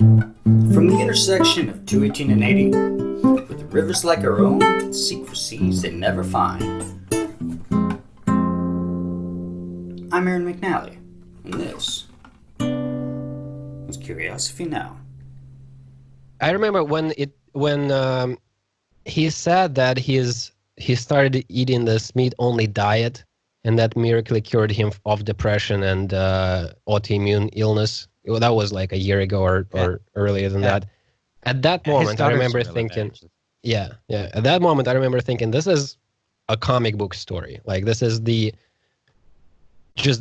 From the intersection of 218 and 80, with rivers like our own that seek for seas they never find. I'm Aaron McNally, and this is Curiosity Now. I remember when he said that he started eating this meat-only diet, and that miraculously cured him of depression and autoimmune illness. Well, that was like a year ago or earlier than that. At that moment, I remember thinking, At that moment, I remember thinking, this is a comic book story. Like, this is the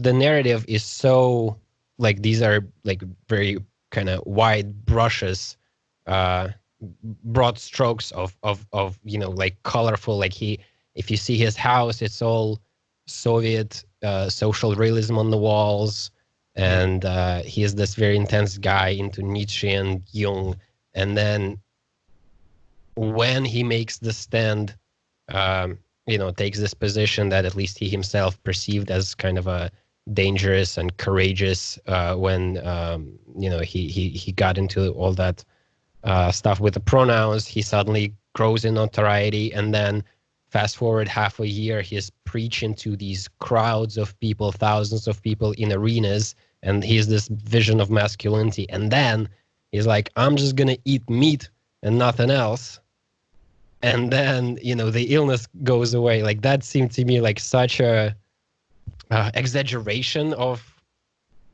narrative is so, like, these are like very kind of wide brushes, broad strokes of like colorful, like if you see his house, it's all Soviet social realism on the walls, and he is this very intense guy into Nietzsche and Jung. And then when he makes the stand, takes this position that at least he himself perceived as kind of a dangerous and courageous, when he got into all that stuff with the pronouns, he suddenly grows in notoriety, and then fast forward half a year, he's preaching to these crowds of people, thousands of people in arenas, and he's this vision of masculinity. And then he's like, I'm just gonna eat meat and nothing else. And then, the illness goes away. Like, that seemed to me like such a exaggeration of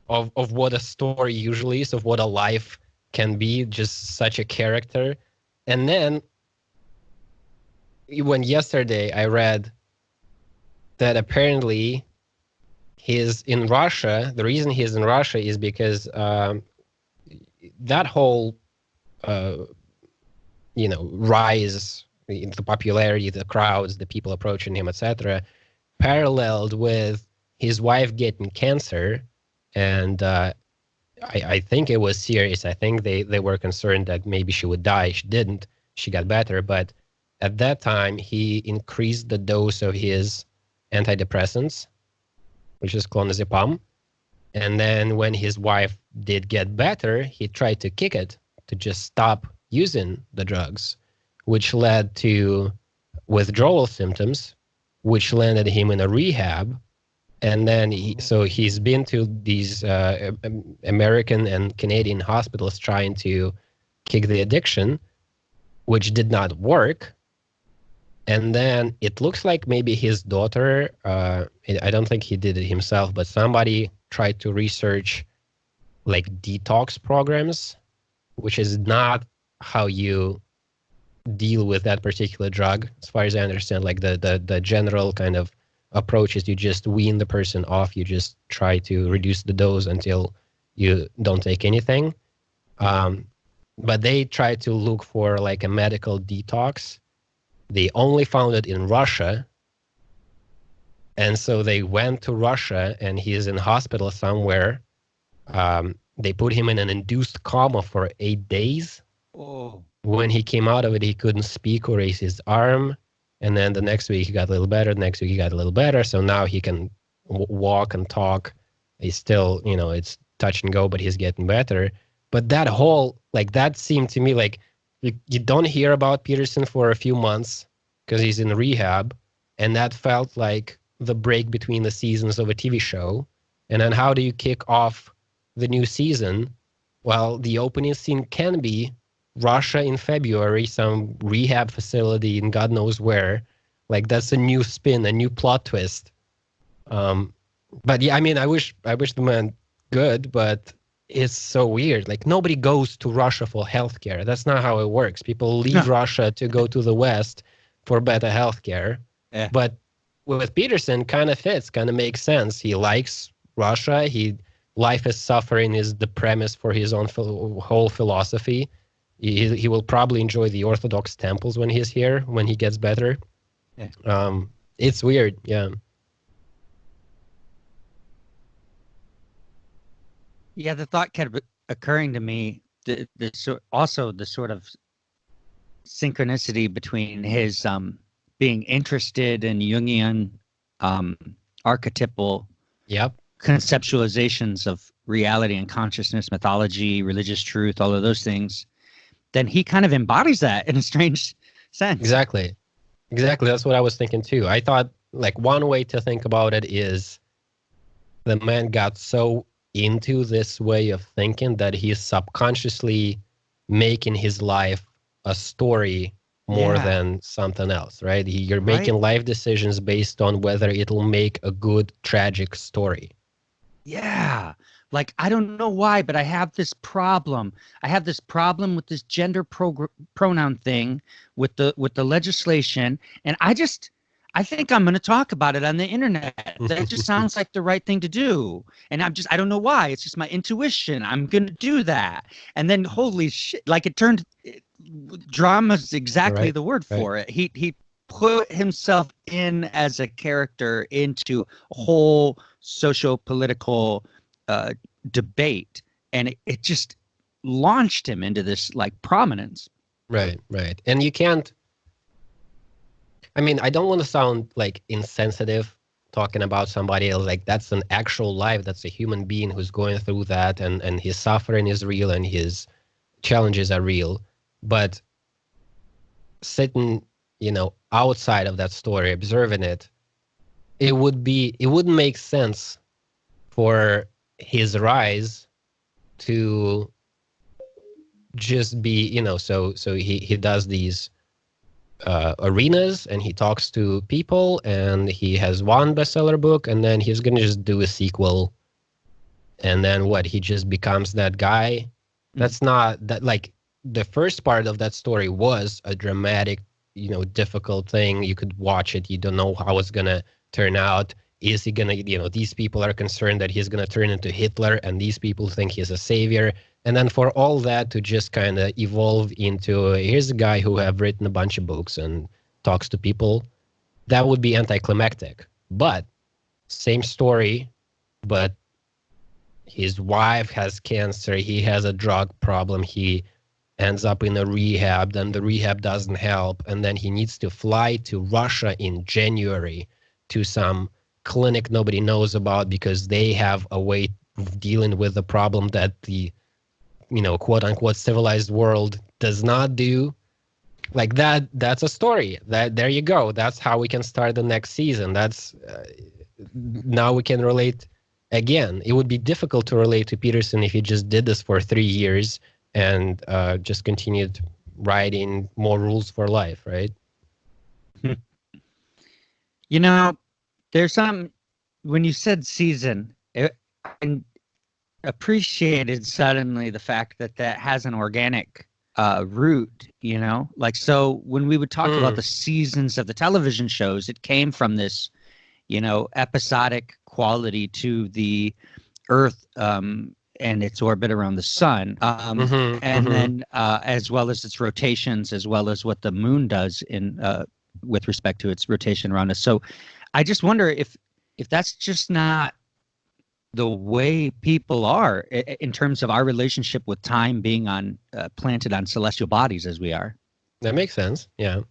what a story usually is, of what a life can be, just such a character. And then when yesterday I read that apparently he's in Russia, the reason he's in Russia is because that whole rise in the popularity, the crowds, the people approaching him, etc., paralleled with his wife getting cancer. And I think it was serious. I think they were concerned that maybe she would die. She didn't. She got better. But at that time, he increased the dose of his antidepressants, which is clonazepam. And then when his wife did get better, he tried to kick it, to just stop using the drugs, which led to withdrawal symptoms, which landed him in a rehab. And then he's been to these American and Canadian hospitals trying to kick the addiction, which did not work. And then it looks like maybe his daughter, I don't think he did it himself, but somebody tried to research like detox programs, which is not how you deal with that particular drug, as far as I understand. Like the general kind of approach is you just wean the person off. You just try to reduce the dose until you don't take anything. But they tried to look for like a medical detox. They only found it in Russia. And so they went to Russia, and he is in hospital somewhere. They put him in an induced coma for 8 days. Oh. When he came out of it, he couldn't speak or raise his arm. And then the next week he got a little better. The next week he got a little better. So now he can walk and talk. He's still, it's touch and go, but he's getting better. But that whole, like, that seemed to me like you don't hear about Peterson for a few months because he's in rehab. And that felt like the break between the seasons of a TV show. And then how do you kick off the new season? Well, the opening scene can be Russia in February, some rehab facility in God knows where. Like, that's a new spin, a new plot twist. But yeah, I mean, I wish the man good, but it's so weird. Like, nobody goes to Russia for healthcare. That's not how it works. People leave Russia to go to the West for better healthcare. Yeah. But with Peterson, kind of fits, kind of makes sense. He likes Russia. Life is suffering is the premise for his own whole philosophy. He will probably enjoy the Orthodox temples when he's here, when he gets better. Yeah. It's weird, yeah. Yeah, the thought kept occurring to me, also the sort of synchronicity between his being interested in Jungian archetypal Yep. conceptualizations of reality and consciousness, mythology, religious truth, all of those things, then he kind of embodies that in a strange sense. Exactly. That's what I was thinking too. I thought like one way to think about it is the man got so into this way of thinking that he's subconsciously making his life a story more than something else, right? You're making life decisions based on whether it'll make a good tragic story. Yeah. Like, I don't know why, but I have this problem. I have this problem with this gender pronoun thing with the legislation. And I think I'm going to talk about it on the internet. That just sounds like the right thing to do. And I don't know why. It's just my intuition. I'm going to do that. And then, holy shit, like drama's exactly the word for it. He put himself in as a character into a whole socio-political debate, and it just launched him into this like prominence. Right. And you can't, I mean, I don't want to sound like insensitive talking about somebody else. Like, that's an actual life. That's a human being who's going through that, and his suffering is real and his challenges are real. But sitting, outside of that story, observing it, it wouldn't make sense for his rise to just be, so he does these arenas and he talks to people and he has one bestseller book, and then he's gonna just do a sequel, and then he just becomes that guy. That's not that. Like, the first part of that story was a dramatic, difficult thing. You could watch it, you don't know how it's gonna turn out. Is he gonna, these people are concerned that he's gonna turn into Hitler, and these people think he's a savior. And then for all that to just kind of evolve into, here's a guy who have written a bunch of books and talks to people, that would be anticlimactic. But same story, but his wife has cancer, he has a drug problem, he ends up in a rehab, then the rehab doesn't help, and then he needs to fly to Russia in January to some clinic nobody knows about because they have a way of dealing with the problem that the quote unquote civilized world does not do. Like that's a story. There you go. That's how we can start the next season. That's now we can relate again. It would be difficult to relate to Peterson if he just did this for 3 years and just continued writing more rules for life, right? There's some, when you said season, I appreciated suddenly the fact that has an organic root, like, so when we would talk about the seasons of the television shows, it came from this, episodic quality to the Earth and its orbit around the sun, then as well as its rotations, as well as what the moon does in with respect to its rotation around us. So I just wonder if that's just not the way people are in terms of our relationship with time being on planted on celestial bodies as we are. That makes sense. Yeah.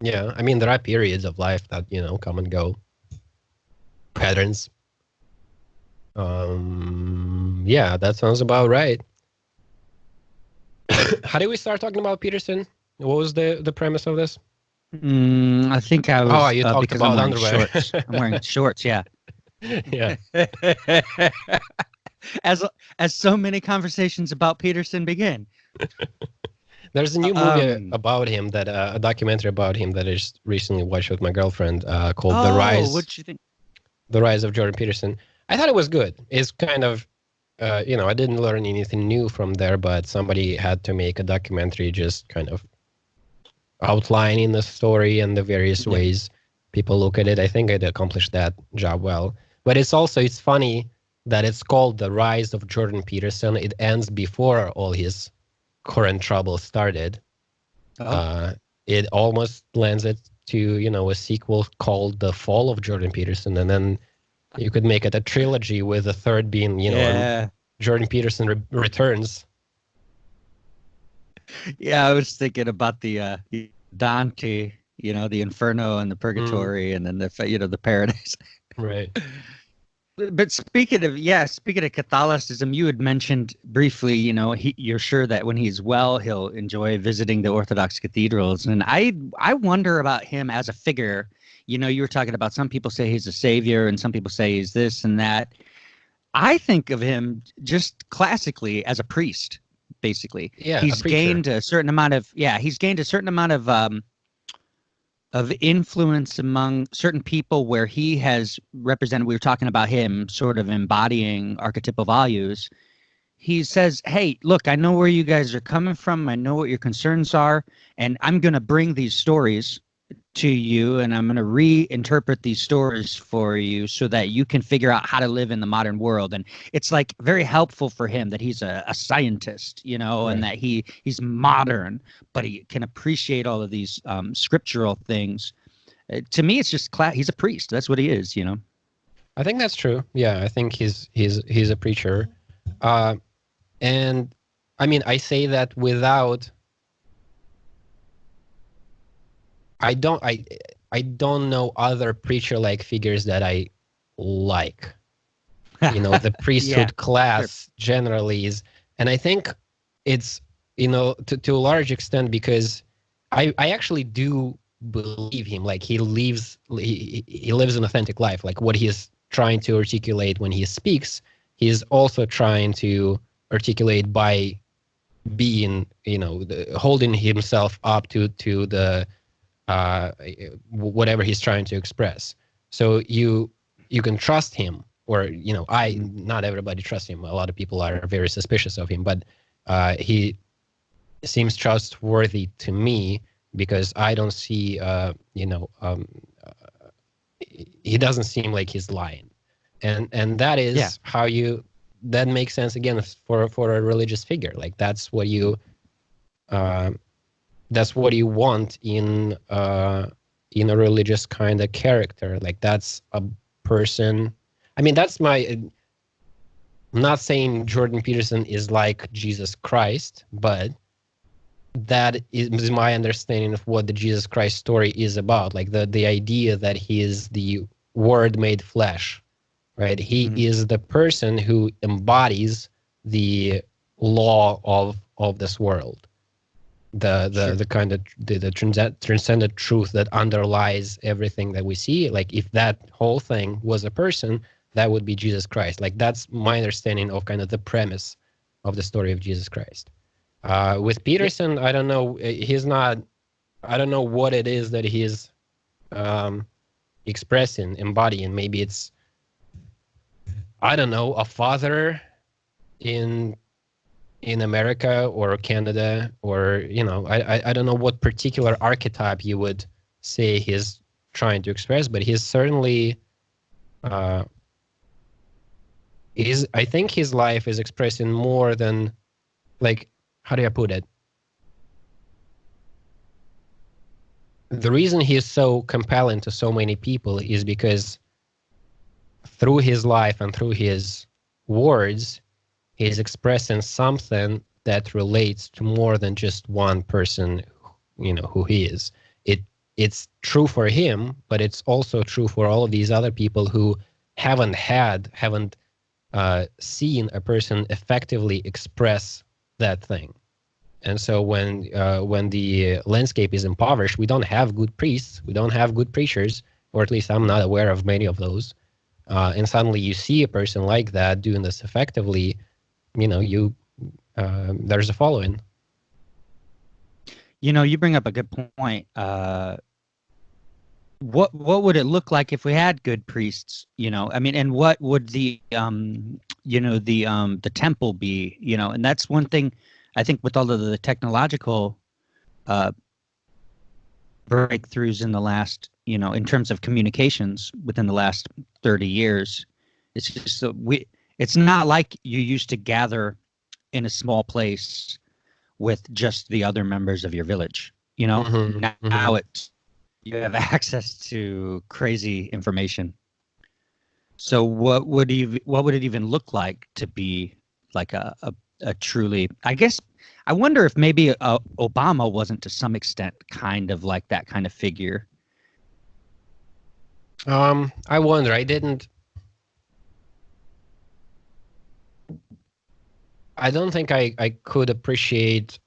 I mean, there are periods of life that come and go, patterns. Yeah, that sounds about right. How did we start talking about Peterson? What was the premise of this? I think I was. Oh, you talked about underwear. Shorts. I'm wearing shorts. Yeah. Yeah. As so many conversations about Peterson begin. There's a new movie about him, that a documentary about him that I just recently watched with my girlfriend, called The Rise. What'd you think? The Rise of Jordan Peterson. I thought it was good. It's kind of, I didn't learn anything new from there, but somebody had to make a documentary just kind of outlining the story and the various ways people look at it. I think it accomplished that job well. But it's funny that it's called The Rise of Jordan Peterson. It ends before all his current trouble started. It almost lends it to, a sequel called The Fall of Jordan Peterson. And then you could make it a trilogy with the third being, Jordan Peterson returns. Yeah, I was thinking about the Dante, the Inferno and the Purgatory, and then the paradise. Right. But speaking of Catholicism, you had mentioned briefly, you're sure that when he's well, he'll enjoy visiting the Orthodox cathedrals. And I wonder about him as a figure. You were talking about some people say he's a savior and some people say he's this and that. I think of him just classically as a priest, basically. Yeah, a He's preacher. gained a certain amount of influence among certain people where he has represented. We were talking about him sort of embodying archetypal values. He says, hey, look, I know where you guys are coming from. I know what your concerns are. And I'm going to bring these stories to you and I'm going to reinterpret these stories for you so that you can figure out how to live in the modern world. And it's like very helpful for him that he's a scientist, Right. and that he's modern, but he can appreciate all of these scriptural things. To me, it's just he's a priest. That's what he is, I think that's true. Yeah, I think he's a preacher. And I mean, I say that without I don't know other preacher-like figures that I like. The priesthood class generally is, and I think it's to a large extent because I actually do believe him. Like he lives an authentic life. Like what he's trying to articulate when he speaks, he's also trying to articulate by being, holding himself up to the whatever he's trying to express. So you can trust him, or not everybody trusts him. A lot of people are very suspicious of him, but he seems trustworthy to me because I don't see he doesn't seem like he's lying, and that is how that makes sense again for a religious figure. Like that's what you want in a religious kind of character. Like that's a person. I mean, I'm not saying Jordan Peterson is like Jesus Christ, but that is my understanding of what the Jesus Christ story is about. Like the idea that he is the Word made flesh, right? He is the person who embodies the law of this world. The kind of the transcendent truth that underlies everything that we see. Like if that whole thing was a person, that would be Jesus Christ. Like that's my understanding of kind of the premise of the story of Jesus Christ. With Peterson, I don't know. I don't know what it is that he's expressing, embodying. Maybe it's, I don't know, a father in America or Canada, or I don't know what particular archetype you would say he's trying to express, but he's certainly I think his life is expressing more than, like, how do I put it? The reason he is so compelling to so many people is because through his life and through his words, he's expressing something that relates to more than just one person, who he is. It's true for him, but it's also true for all of these other people who haven't seen a person effectively express that thing. And so when the landscape is impoverished, we don't have good priests, we don't have good preachers, or at least I'm not aware of many of those. And suddenly you see a person like that doing this effectively, there's a following. You bring up a good point. What would it look like if we had good priests? I mean, and what would the the temple be? And that's one thing I think with all of the technological breakthroughs in the last, in terms of communications within the last 30 years, it's just it's not like you used to gather in a small place with just the other members of your village. Now you have access to crazy information. So what would it even look like to be like a truly, I guess, I wonder if maybe Obama wasn't to some extent kind of like that kind of figure. I wonder. I don't think I could appreciate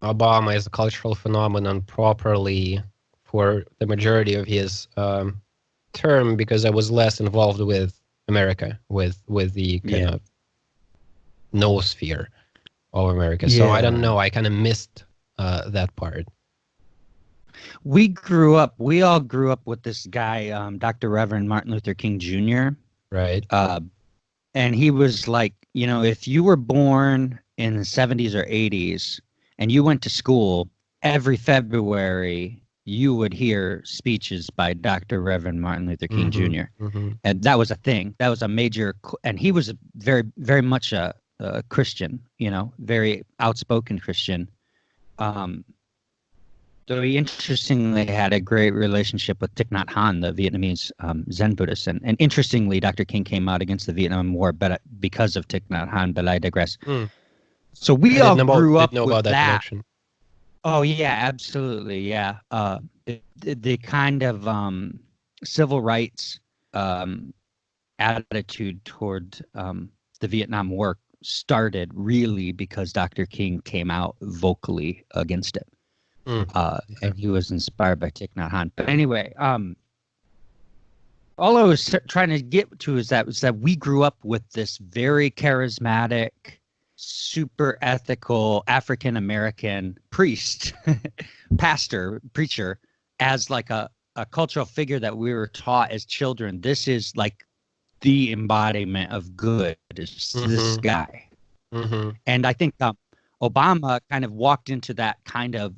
Obama as a cultural phenomenon properly for the majority of his term, because I was less involved with America, with the kind of noosphere of America. So I don't know. I kind of missed that part. We all grew up with this guy, Dr. Reverend Martin Luther King Jr. Right. And he was like, if you were born in the 70s or 80s and you went to school, every February you would hear speeches by Dr. Reverend Martin Luther King Jr. And that was a thing. That was a major, and he was very, very much a Christian, very outspoken Christian. So he interestingly had a great relationship with Thich Nhat Hanh, the Vietnamese Zen Buddhist. And interestingly, Dr. King came out against the Vietnam War because of Thich Nhat Hanh, but I digress. So we all grew up with that. Connection. Oh, yeah, absolutely, yeah. The kind of civil rights attitude toward the Vietnam War started really because Dr. King came out vocally against it. And he was inspired by Thich Nhat Hanh. But anyway, all I was trying to get to is that we grew up with this very charismatic, super ethical African-American priest, pastor, preacher, as like a cultural figure that we were taught as children. This is like the embodiment of good, is this guy. And I think Obama kind of walked into that kind of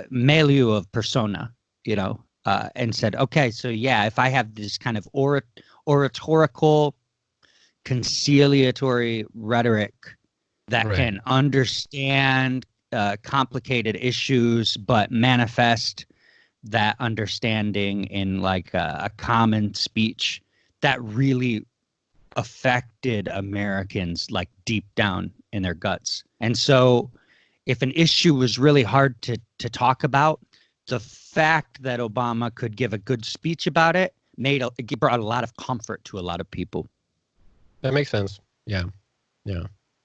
milieu of persona, and said, okay, so yeah, if I have this kind of oratorical, conciliatory rhetoric that can understand complicated issues, but manifest that understanding in like a common speech, that really affected Americans like deep down in their guts. And so if an issue was really hard to talk about, the fact that Obama could give a good speech about it brought a lot of comfort to a lot of people. That makes sense. Yeah.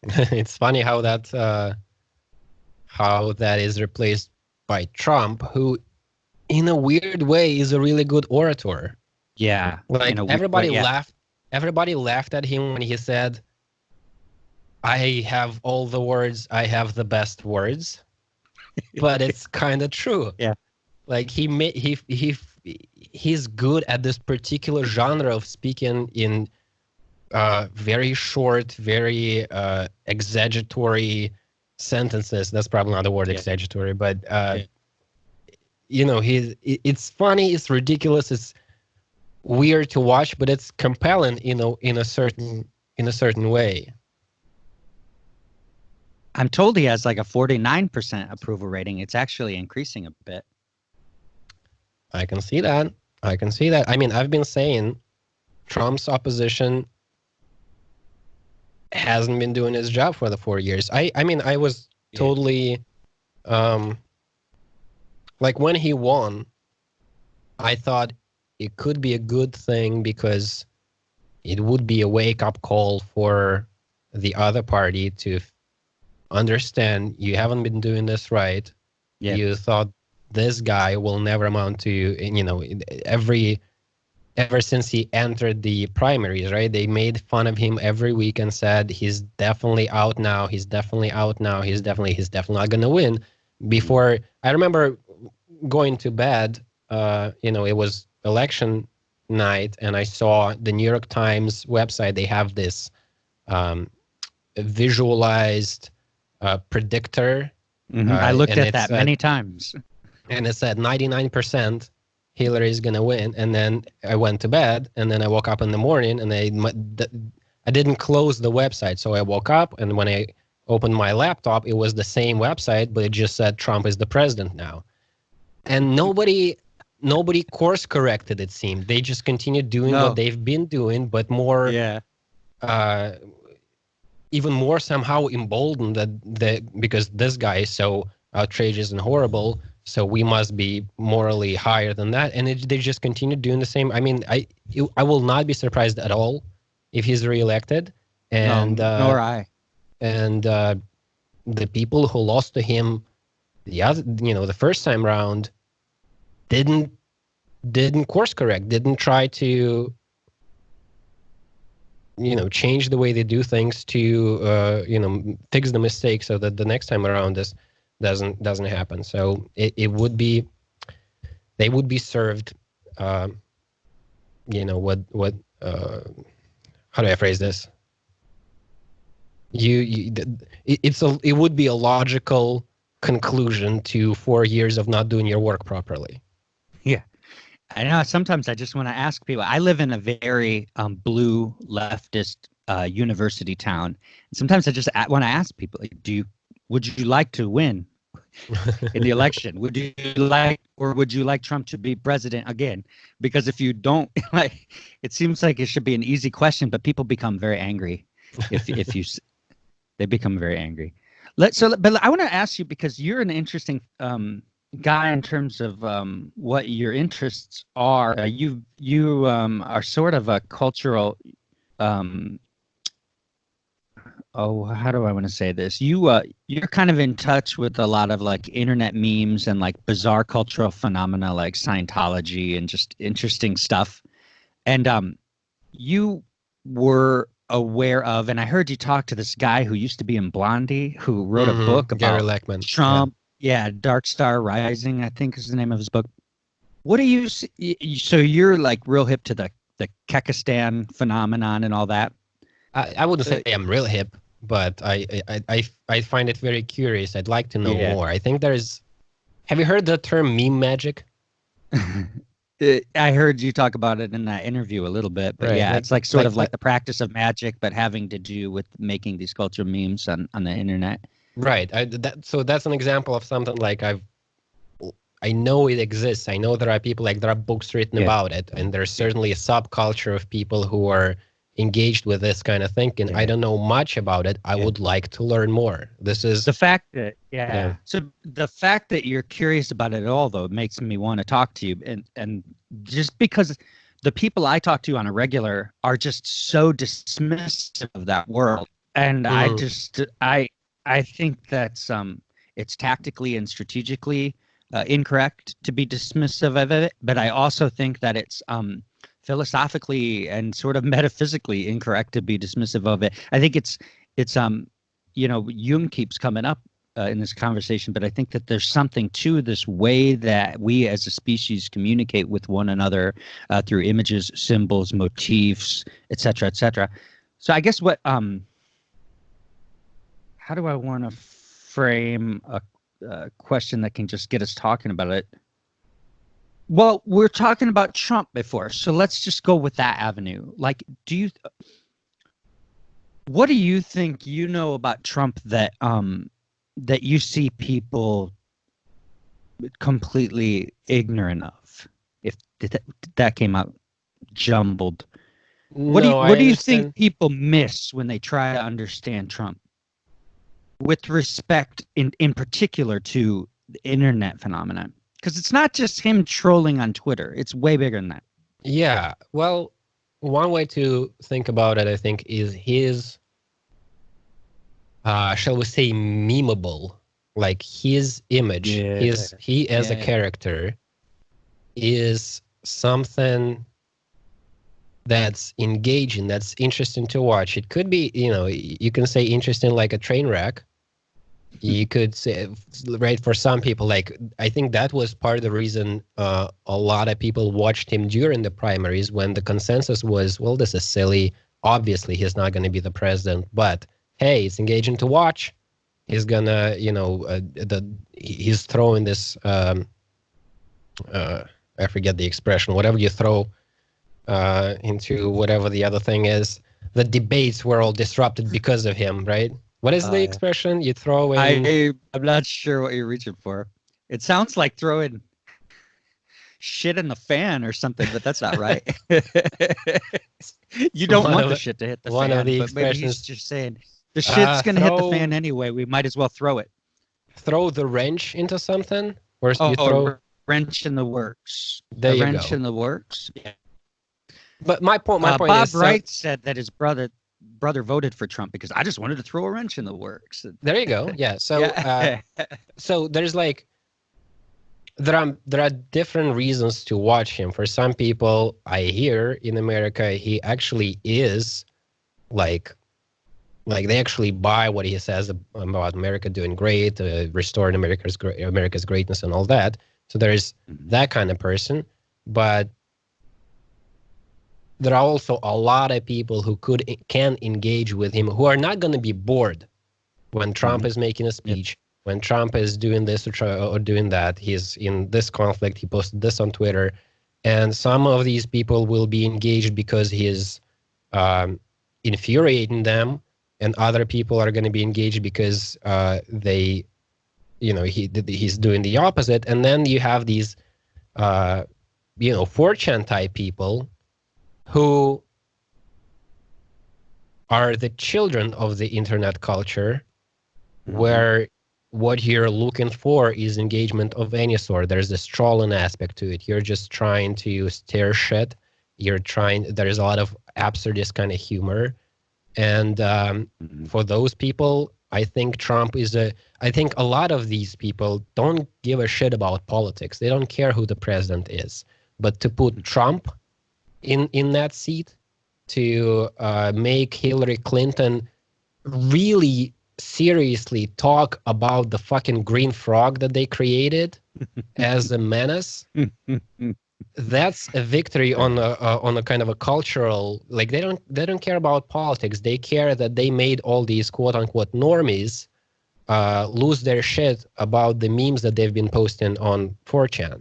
It's funny how that is replaced by Trump, who in a weird way is a really good orator. Yeah. Like everybody laughed. Everybody laughed at him when he said, I have all the words, I have the best words. But it's kind of true. Yeah. Like he's good at this particular genre of speaking in very short, very exaggeratory sentences. That's probably not the word, exaggeratory, but it's funny, it's ridiculous, it's weird to watch, but it's compelling, in a certain way. I'm told he has like a 49% approval rating. It's actually increasing a bit. I can see that. I mean, I've been saying Trump's opposition hasn't been doing his job for the 4 years. I mean, I was totally like when he won, I thought it could be a good thing because it would be a wake-up call for the other party to understand you haven't been doing this right. Yeah. You thought this guy will never amount to, ever since he entered the primaries, right? They made fun of him every week and said, he's definitely out now. He's definitely out now. He's definitely not going to win. Before, I remember going to bed, it was election night, and I saw the New York Times website. They have this visualized predictor. I looked at that many times. And it said 99% Hillary is going to win. And then I went to bed, and then I woke up in the morning, and I didn't close the website. So I woke up, and when I opened my laptop, it was the same website, but it just said Trump is the president now. And nobody course corrected, it seemed. They just continued doing what they've been doing, but more, even more somehow emboldened because this guy is so outrageous and horrible, so we must be morally higher than that. And they just continued doing the same. I mean, I will not be surprised at all if he's reelected, and nor I. and the people who lost to him the first time round didn't course correct, didn't try to change the way they do things to fix the mistake so that the next time around this doesn't happen. So it would be, they would be served what how do I phrase this? It would be a logical conclusion to 4 years of not doing your work properly. Yeah. I know sometimes I just want to ask people. I live in a very blue leftist university town. And sometimes I just want to ask people, like, would you like to win in the election? Would you like Trump to be president again? Because if you don't, like, it seems like it should be an easy question, but people become very angry they become very angry. But I want to ask you, because you're an interesting guy in terms of what your interests are. You are sort of a cultural how do I want to say this? You're kind of in touch with a lot of like internet memes and like bizarre cultural phenomena like Scientology and just interesting stuff. And you were aware of, and I heard you talk to this guy who used to be in Blondie, who wrote a book Gary about Leckman. Trump. Yeah, Dark Star Rising, I think is the name of his book. What do you so you're like real hip to the Kekistan phenomenon and all that? I wouldn't say I'm real hip, but I find it very curious. I'd like to know more. I think have you heard the term meme magic? I heard you talk about it in that interview a little bit, but right, it's like sort of like the practice of magic, but having to do with making these cultural memes on the internet. Right. So that's an example of something like I know it exists. I know there are people, like there are books written about it, and there's certainly a subculture of people who are engaged with this kind of thinking. I don't know much about it. I would like to learn more. This is the fact that So the fact that you're curious about it at all, though, makes me want to talk to you, and just because the people I talk to on a regular are just so dismissive of that world, and I think that's it's tactically and strategically incorrect to be dismissive of it, but I also think that it's philosophically and sort of metaphysically incorrect to be dismissive of it. I think it's Jung keeps coming up in this conversation, but I think that there's something to this way that we as a species communicate with one another through images, symbols, motifs, etc., etc. So I guess how do I want to frame a question that can just get us talking about it? Well, we're talking about Trump before, so let's just go with that avenue. Like, what do you think you know about Trump that that you see people completely ignorant of? If that came out jumbled, what do you think people miss when they try to understand Trump, with respect in particular to the internet phenomenon? Because it's not just him trolling on Twitter. It's way bigger than that. Yeah. Well, one way to think about it, I think, is his, shall we say, memeable, like his image, he as a character is something that's engaging, that's interesting to watch. It could be, you can say interesting like a train wreck. You could say, right, for some people, like, I think that was part of the reason a lot of people watched him during the primaries, when the consensus was, well, this is silly. Obviously, he's not going to be the president, but hey, it's engaging to watch. He's gonna, he's throwing this, I forget the expression, whatever you throw into whatever the other thing is. The debates were all disrupted because of him, right? What is the expression you throw in? I'm not sure what you're reaching for. It sounds like throwing shit in the fan or something, but that's not right. You don't want the shit to hit the fan, but maybe he's just saying the shit's going to hit the fan anyway. We might as well throw it. Throw the wrench into something? Or you throw wrench in the works. There you go. Wrench in the works. Yeah. But my point Bob is... Wright said that his brother... brother voted for Trump because I just wanted to throw a wrench in the works. There you go. Yeah. So Yeah. so there's like there are different reasons to watch him. For some people, I hear in America, he actually is like they actually buy what he says about America doing great, restoring America's greatness and all that. So there's that kind of person, but there are also a lot of people who can engage with him, who are not going to be bored when Trump is making a speech, when Trump is doing this or doing that. He's in this conflict. He posted this on Twitter, and some of these people will be engaged because he is infuriating them, and other people are going to be engaged because he's doing the opposite. And then you have these 4chan type people who are the children of the internet culture, where what you're looking for is engagement of any sort. There's this trolling aspect to it. You're just trying to stir shit. There's a lot of absurdist kind of humor. And for those people, I think I think a lot of these people don't give a shit about politics. They don't care who the president is. But to put Trump in that seat, to make Hillary Clinton really seriously talk about the fucking green frog that they created as a menace, that's a victory on a kind of a cultural, like they don't care about politics. They care that they made all these quote unquote normies lose their shit about the memes that they've been posting on 4chan.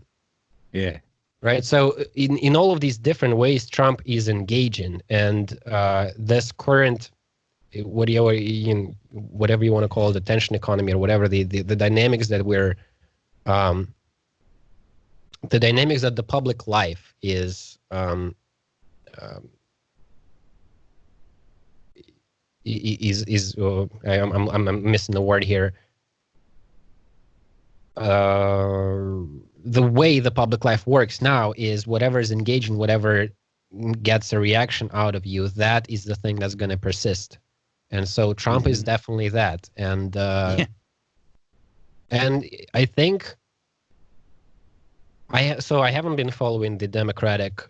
Yeah. Right. So in all of these different ways, Trump is engaging, and this current, whatever you want to call it, the tension economy or whatever, the dynamics that the dynamics that the public life is I'm missing the word here. The way the public life works now is whatever is engaging, whatever gets a reaction out of you, that is the thing that's going to persist. And so Trump is definitely that. And and I think I haven't been following the Democratic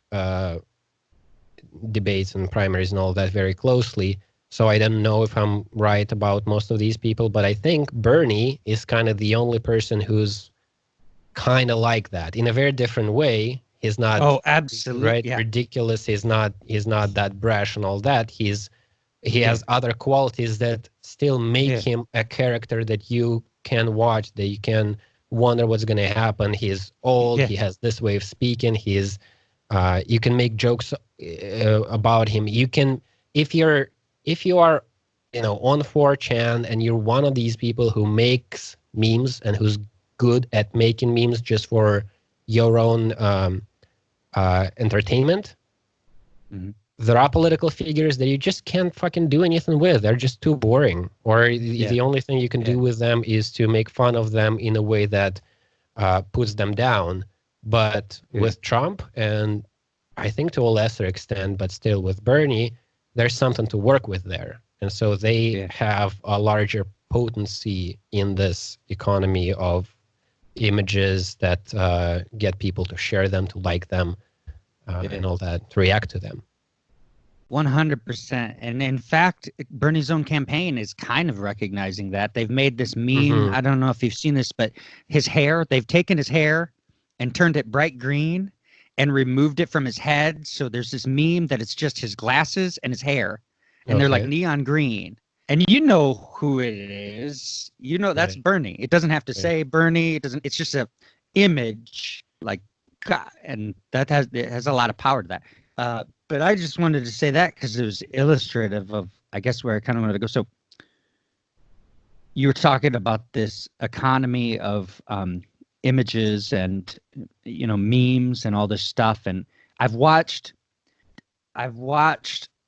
debates and primaries and all that very closely. So I don't know if I'm right about most of these people, but I think Bernie is kind of the only person who's kind of like that in a very different way. He's not absolutely right, ridiculous. He's not that brash and all that. He has other qualities that still make him a character that you can watch, that you can wonder what's going to happen. He's old. He has this way of speaking. You can make jokes about him. You can, if you are on 4chan and you're one of these people who makes memes and who's good at making memes just for your own entertainment, there are political figures that you just can't fucking do anything with. They're just too boring. Or the only thing you can do with them is to make fun of them in a way that puts them down. But with Trump, and I think to a lesser extent, but still with Bernie, there's something to work with there. And so they have a larger potency in this economy of images that get people to share them, to like them, and all that, to react to them. 100%. And in fact, Bernie's own campaign is kind of recognizing that. They've made this meme. I don't know if you've seen this, but his hair, they've taken his hair and turned it bright green and removed it from his head. So there's this meme that it's just his glasses and his hair, and they're like neon green. And you know who it is. You know that's Bernie. It doesn't have to say Bernie. It's just a image, like, God, and it has a lot of power to that. But I just wanted to say that because it was illustrative of, I guess, where I kind of wanted to go. So you were talking about this economy of images and, memes and all this stuff. And I've watched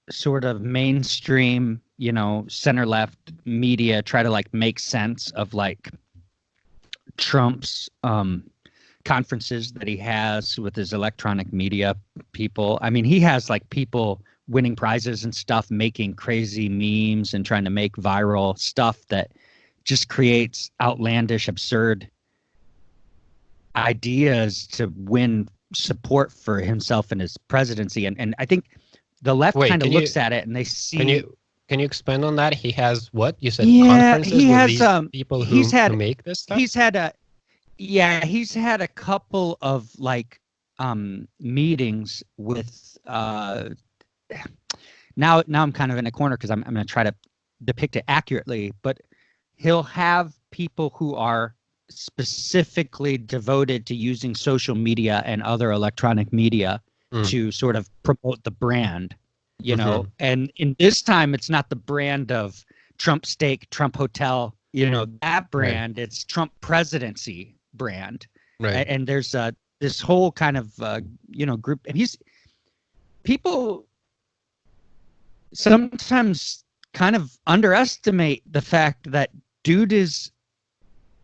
sort of mainstream, center left media try to like make sense of like Trump's conferences that he has with his electronic media people. I mean, he has like people winning prizes and stuff, making crazy memes and trying to make viral stuff that just creates outlandish, absurd ideas to win support for himself and his presidency. And I think the left Wait, kind of can you- looks at it and they see. Can you expand on that? He has what you said? Yeah, Conferences he with has, these people who, he's had- who make this stuff. He's had a couple of like meetings with now I'm kind of in a corner because I'm going to try to depict it accurately, but he'll have people who are specifically devoted to using social media and other electronic media to sort of promote the brand, you know. And in this time, it's not the brand of Trump steak, Trump hotel, you know, that brand. Right. It's Trump presidency brand. Right. And there's this whole kind of group, and people sometimes kind of underestimate the fact that dude is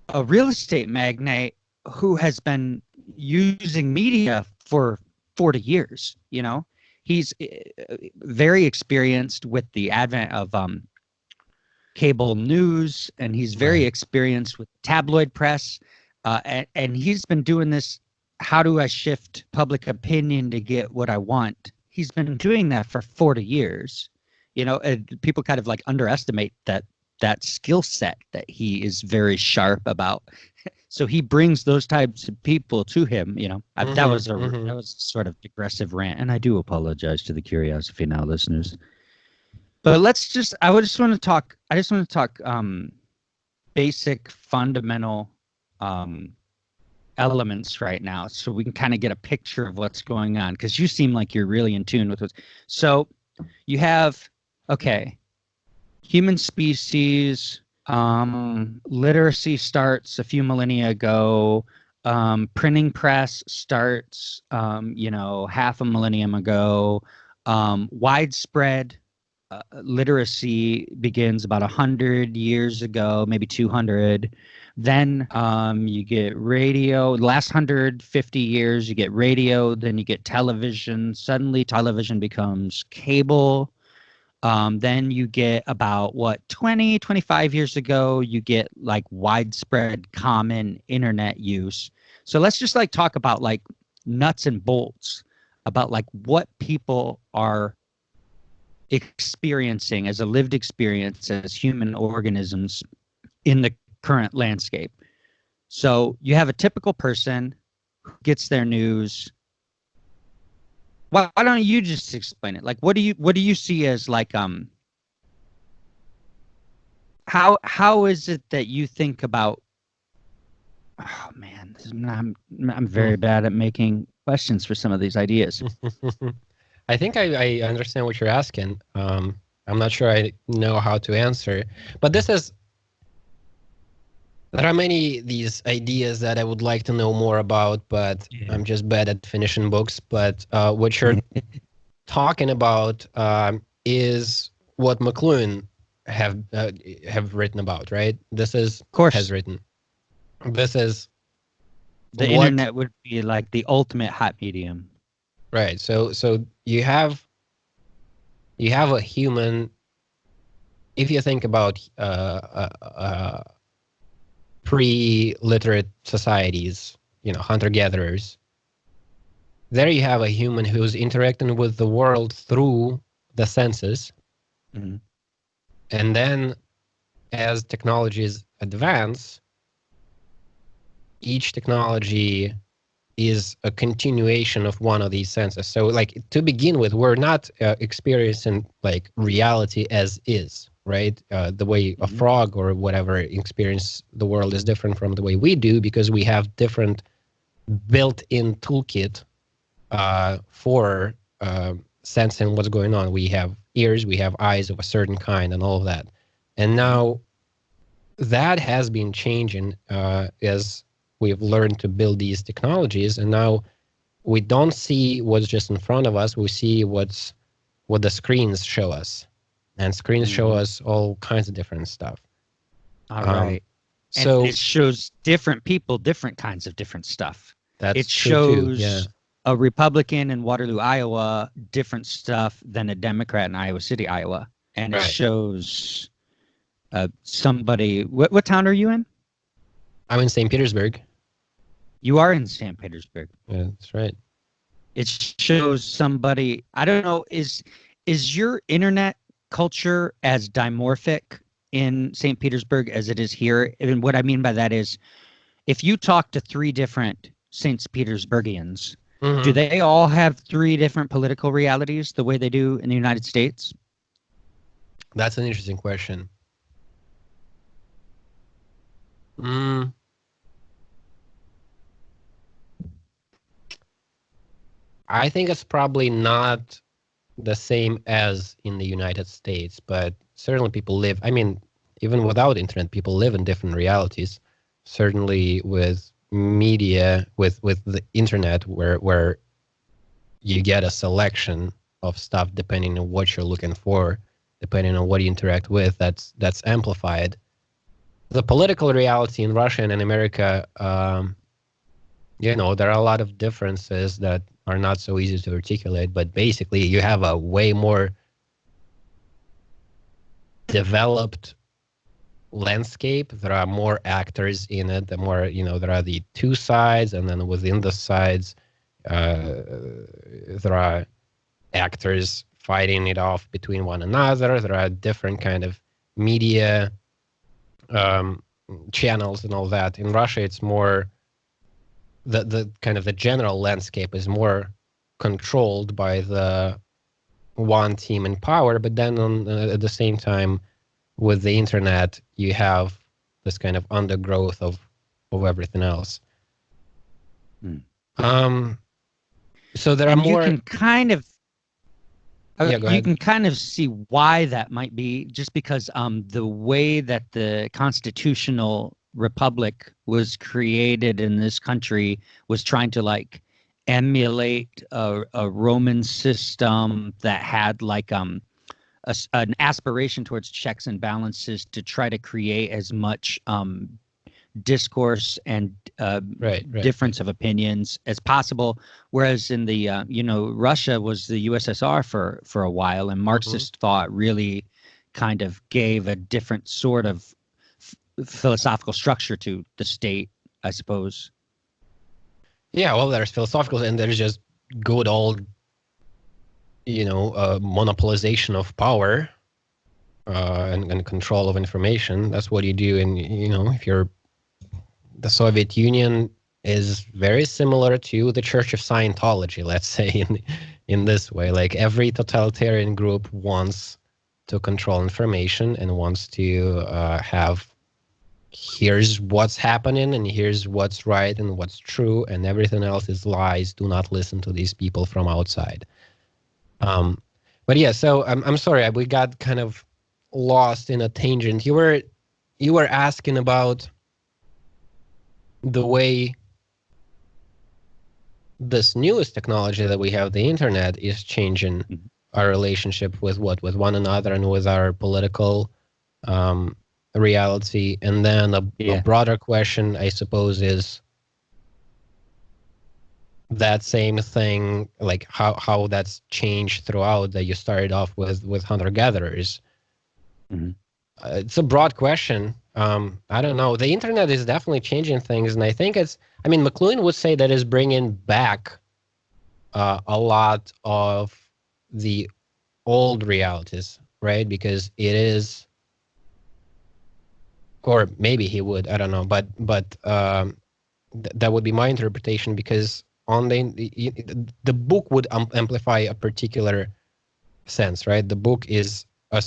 a real estate magnate who has been using media for 40 years. You know, he's very experienced with the advent of cable news, and he's very experienced with tabloid press. And he's been doing this. How do I shift public opinion to get what I want? He's been doing that for 40 years. You know, and people kind of like underestimate that skill set that he is very sharp about. So he brings those types of people to him. You know, that was a sort of digressive rant, and I do apologize to the Curiosity Now listeners. But I just want to talk basic fundamental elements right now, so we can kind of get a picture of what's going on, because you seem like you're really in tune with what's. So you have, human species, literacy starts a few millennia ago. Printing press starts, half a millennium ago. Widespread literacy begins about 100 years ago, maybe 200. Then you get radio. The last 150 years, you get radio. Then you get television. Suddenly, television becomes cable. Then you get about 20, 25 years ago, you get like widespread common internet use. So let's just like talk about like nuts and bolts about like what people are experiencing as a lived experience as human organisms in the current landscape. So you have a typical person who gets their news. Why don't you just explain it? Like, what do you see as like how is it that you think about? Oh man, I'm very bad at making questions for some of these ideas. I think I understand what you're asking. I'm not sure I know how to answer, but there are many these ideas that I would like to know more about, but I'm just bad at finishing books. But what you're talking about is what McLuhan have written about, right? This is of course has written. This is the internet would be like the ultimate hot medium, right? So you have a human. If you think about pre-literate societies, hunter-gatherers, there you have a human who's interacting with the world through the senses. And then as technologies advance, each technology is a continuation of one of these senses. So like to begin with, we're not experiencing like reality as is. Right? The way a frog or whatever experience the world is different from the way we do, because we have different built-in toolkit for sensing what's going on. We have ears, we have eyes of a certain kind, and all of that. And now that has been changing as we've learned to build these technologies. And now we don't see what's just in front of us. We see what the screens show us. And screens show us all kinds of different stuff. All right. So and it shows different people, different kinds of different stuff. That's it true shows too, yeah. a Republican in Waterloo, Iowa, different stuff than a Democrat in Iowa City, Iowa, and it Right. shows somebody. What town are you in? I'm in St. Petersburg. You are in St. Petersburg. Yeah, that's right. It shows somebody. I don't know. Is your internet culture as dimorphic in St. Petersburg as it is here? And what I mean by that is, if you talk to 3 different St. Petersburgians, do Mhm. they all have 3 different political realities the way they do in the United States? That's an interesting question. Mm, I think it's probably not the same as in the United States, but certainly people live, I mean, even without internet, people live in different realities. Certainly with media, with the internet, where you get a selection of stuff depending on what you're looking for, depending on what you interact with, that's amplified. The political reality in Russia and in America, there are a lot of differences that are not so easy to articulate, but basically you have a way more developed landscape. There are more actors in it. The more, there are the 2 sides, and then within the sides, there are actors fighting it off between one another. There are different kind of media channels and all that. In Russia, it's more the kind of the general landscape is more controlled by the one team in power, but then at the same time, with the internet, you have this kind of undergrowth of everything else. So there are more. You can kind of Yeah, go ahead. You can kind of see why that might be, just because the way that the constitutional republic was created in this country was trying to like emulate a Roman system that had like an aspiration towards checks and balances to try to create as much discourse and difference of opinions as possible. Whereas in the Russia was the USSR for a while, and Marxist thought really kind of gave a different sort of philosophical structure to the state, I suppose. Yeah, well, there's philosophical, and there's just good old, monopolization of power and control of information. That's what you do. And, if you're the Soviet Union is very similar to the Church of Scientology, let's say, in this way. Like every totalitarian group wants to control information and wants to have, here's what's happening and here's what's right and what's true, and everything else is lies. Do not listen to these people from outside. But yeah, so I'm sorry, we got kind of lost in a tangent. You were asking about the way this newest technology that we have, the internet, is changing our relationship with one another and with our political reality. And then a broader question, I suppose, is that same thing, like how that's changed throughout, that you started off with hunter-gatherers. It's a broad question. I don't know. The internet is definitely changing things, and I think McLuhan would say that is bringing back a lot of the old realities, right? Because it is, or maybe he would, I don't know, but that would be my interpretation, because on the book would amplify a particular sense, right? The book is a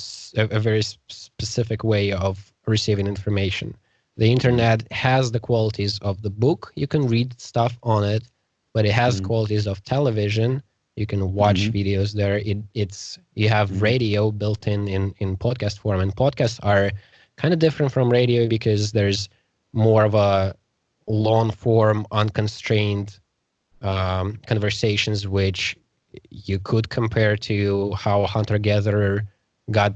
very specific way of receiving information. The internet has the qualities of the book. You can read stuff on it, but it has qualities of television. You can watch videos there. You have radio built in podcast form, and podcasts are kind of different from radio because there's more of a long form, unconstrained conversations, which you could compare to how hunter-gatherer got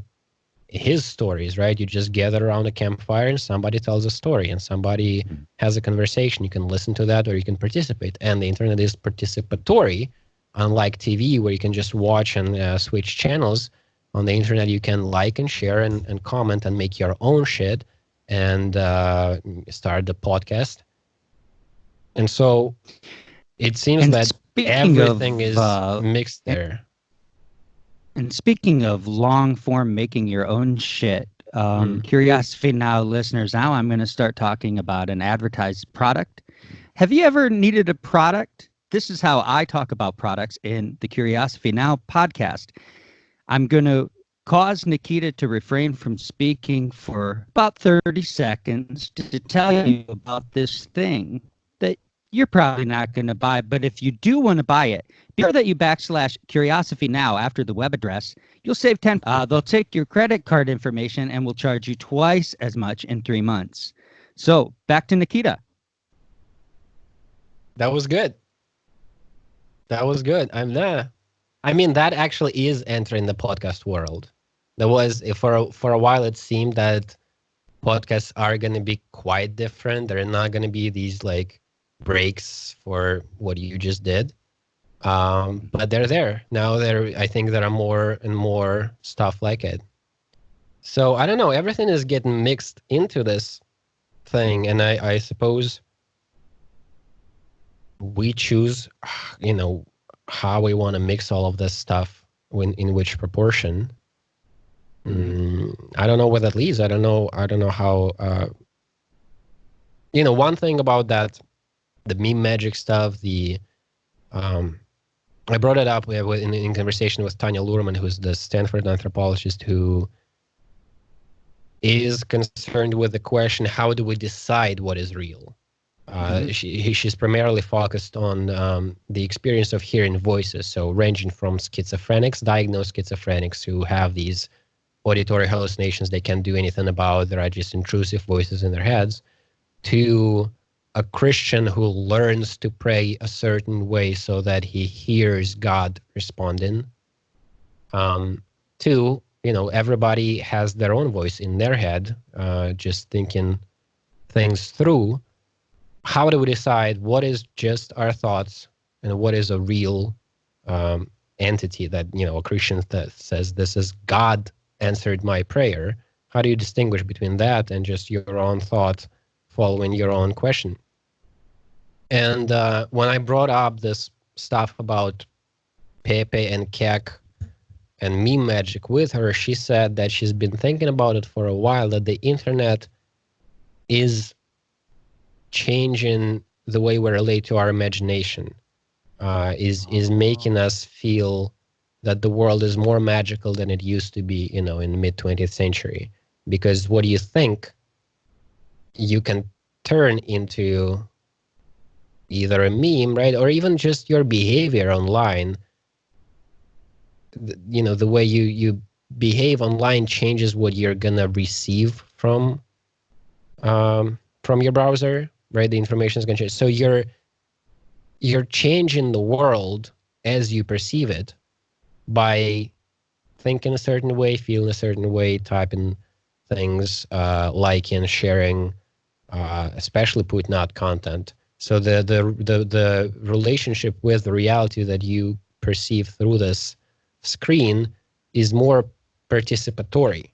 his stories, right? You just gather around a campfire and somebody tells a story and somebody has a conversation. You can listen to that or you can participate. And the internet is participatory, unlike TV where you can just watch and switch channels. On the internet, you can like and share and comment and make your own shit and start the podcast. And so it seems And that speaking everything of, is mixed there. And speaking of long form making your own shit, Curiosity Now listeners, now I'm going to start talking about an advertised product. Have you ever needed a product? This is how I talk about products in the Curiosity Now podcast. I'm going to cause Nikita to refrain from speaking for about 30 seconds to tell you about this thing that you're probably not going to buy. But if you do want to buy it, be sure that you / Curiosity Now after the web address. You'll save 10. They'll take your credit card information and will charge you twice as much in 3 months. So back to Nikita. That was good. That was good. I mean, that actually is entering the podcast world. There was for a while it seemed that podcasts are going to be quite different. There are not going to be these like breaks for what you just did. But they're there now. I think there are more and more stuff like it. So I don't know. Everything is getting mixed into this thing, and I suppose we choose, how we want to mix all of this stuff in which proportion. I don't know where that leads. I don't know how. One thing about that, the meme magic stuff. I brought it up in conversation with Tanya Luhrmann, who's the Stanford anthropologist who is concerned with the question: how do we decide what is real? She's primarily focused on the experience of hearing voices, so ranging from diagnosed schizophrenics who have these auditory hallucinations they can't do anything about, there are just intrusive voices in their heads, to a Christian who learns to pray a certain way so that he hears God responding. To, everybody has their own voice in their head, just thinking things through. How do we decide what is just our thoughts and what is a real entity that, a Christian that says this is God answered my prayer? How do you distinguish between that and just your own thought following your own question? And when I brought up this stuff about Pepe and Kek and meme magic with her, she said that she's been thinking about it for a while, that the internet is changing the way we relate to our imagination, is making us feel that the world is more magical than it used to be, in the mid-20th century. Because what you think, you can turn into either a meme, right? Or even just your behavior online. The way you behave online changes what you're gonna receive from your browser, right? The information is gonna change. So you're changing the world as you perceive it by thinking a certain way, feeling a certain way, typing things, liking, sharing, especially putting out content. So the relationship with the reality that you perceive through this screen is more participatory.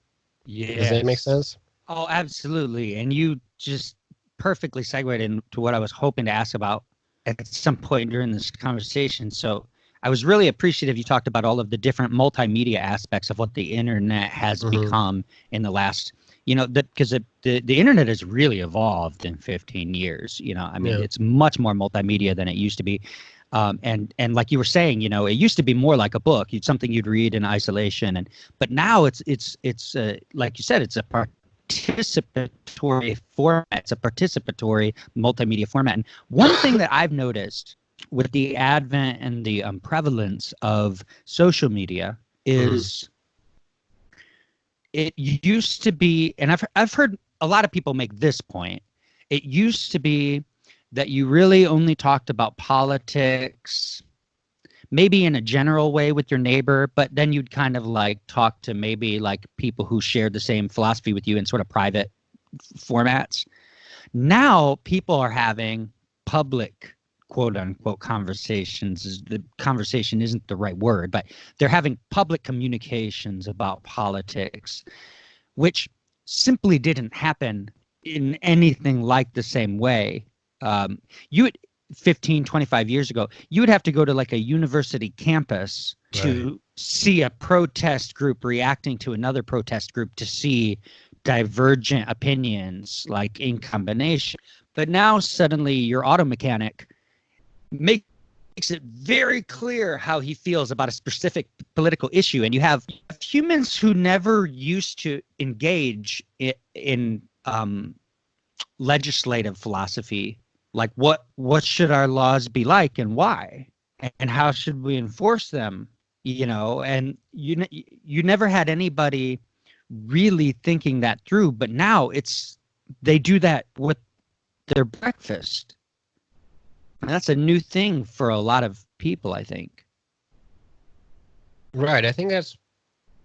Yes. Does that make sense? Oh, absolutely. And you just perfectly segued into what I was hoping to ask about at some point during this conversation. So I was really appreciative you talked about all of the different multimedia aspects of what the internet has become in the last, because the internet has really evolved in 15 years. It's much more multimedia than it used to be. And like you were saying, it used to be more like a book, something you'd read in isolation. But now it's like you said, it's a participatory format. It's a participatory multimedia format. And one thing that I've noticed with the advent and the prevalence of social media is it used to be, and I've heard a lot of people make this point, it used to be that you really only talked about politics, maybe in a general way with your neighbor, but then you'd kind of like talk to maybe like people who shared the same philosophy with you in sort of private formats. Now people are having public quote unquote conversations. The conversation isn't the right word, but they're having public communications about politics, which simply didn't happen in anything like the same way. You would 15, 25 years ago, you would have to go to like a university campus to see a protest group reacting to another protest group to see divergent opinions like in combination. But now suddenly your auto mechanic makes it very clear how he feels about a specific political issue, and you have humans who never used to engage in legislative philosophy, like what should our laws be like and why, and how should we enforce them, and you never had anybody really thinking that through. But now they do that with their breakfast. And that's a new thing for a lot of people, I think. Right. I think that's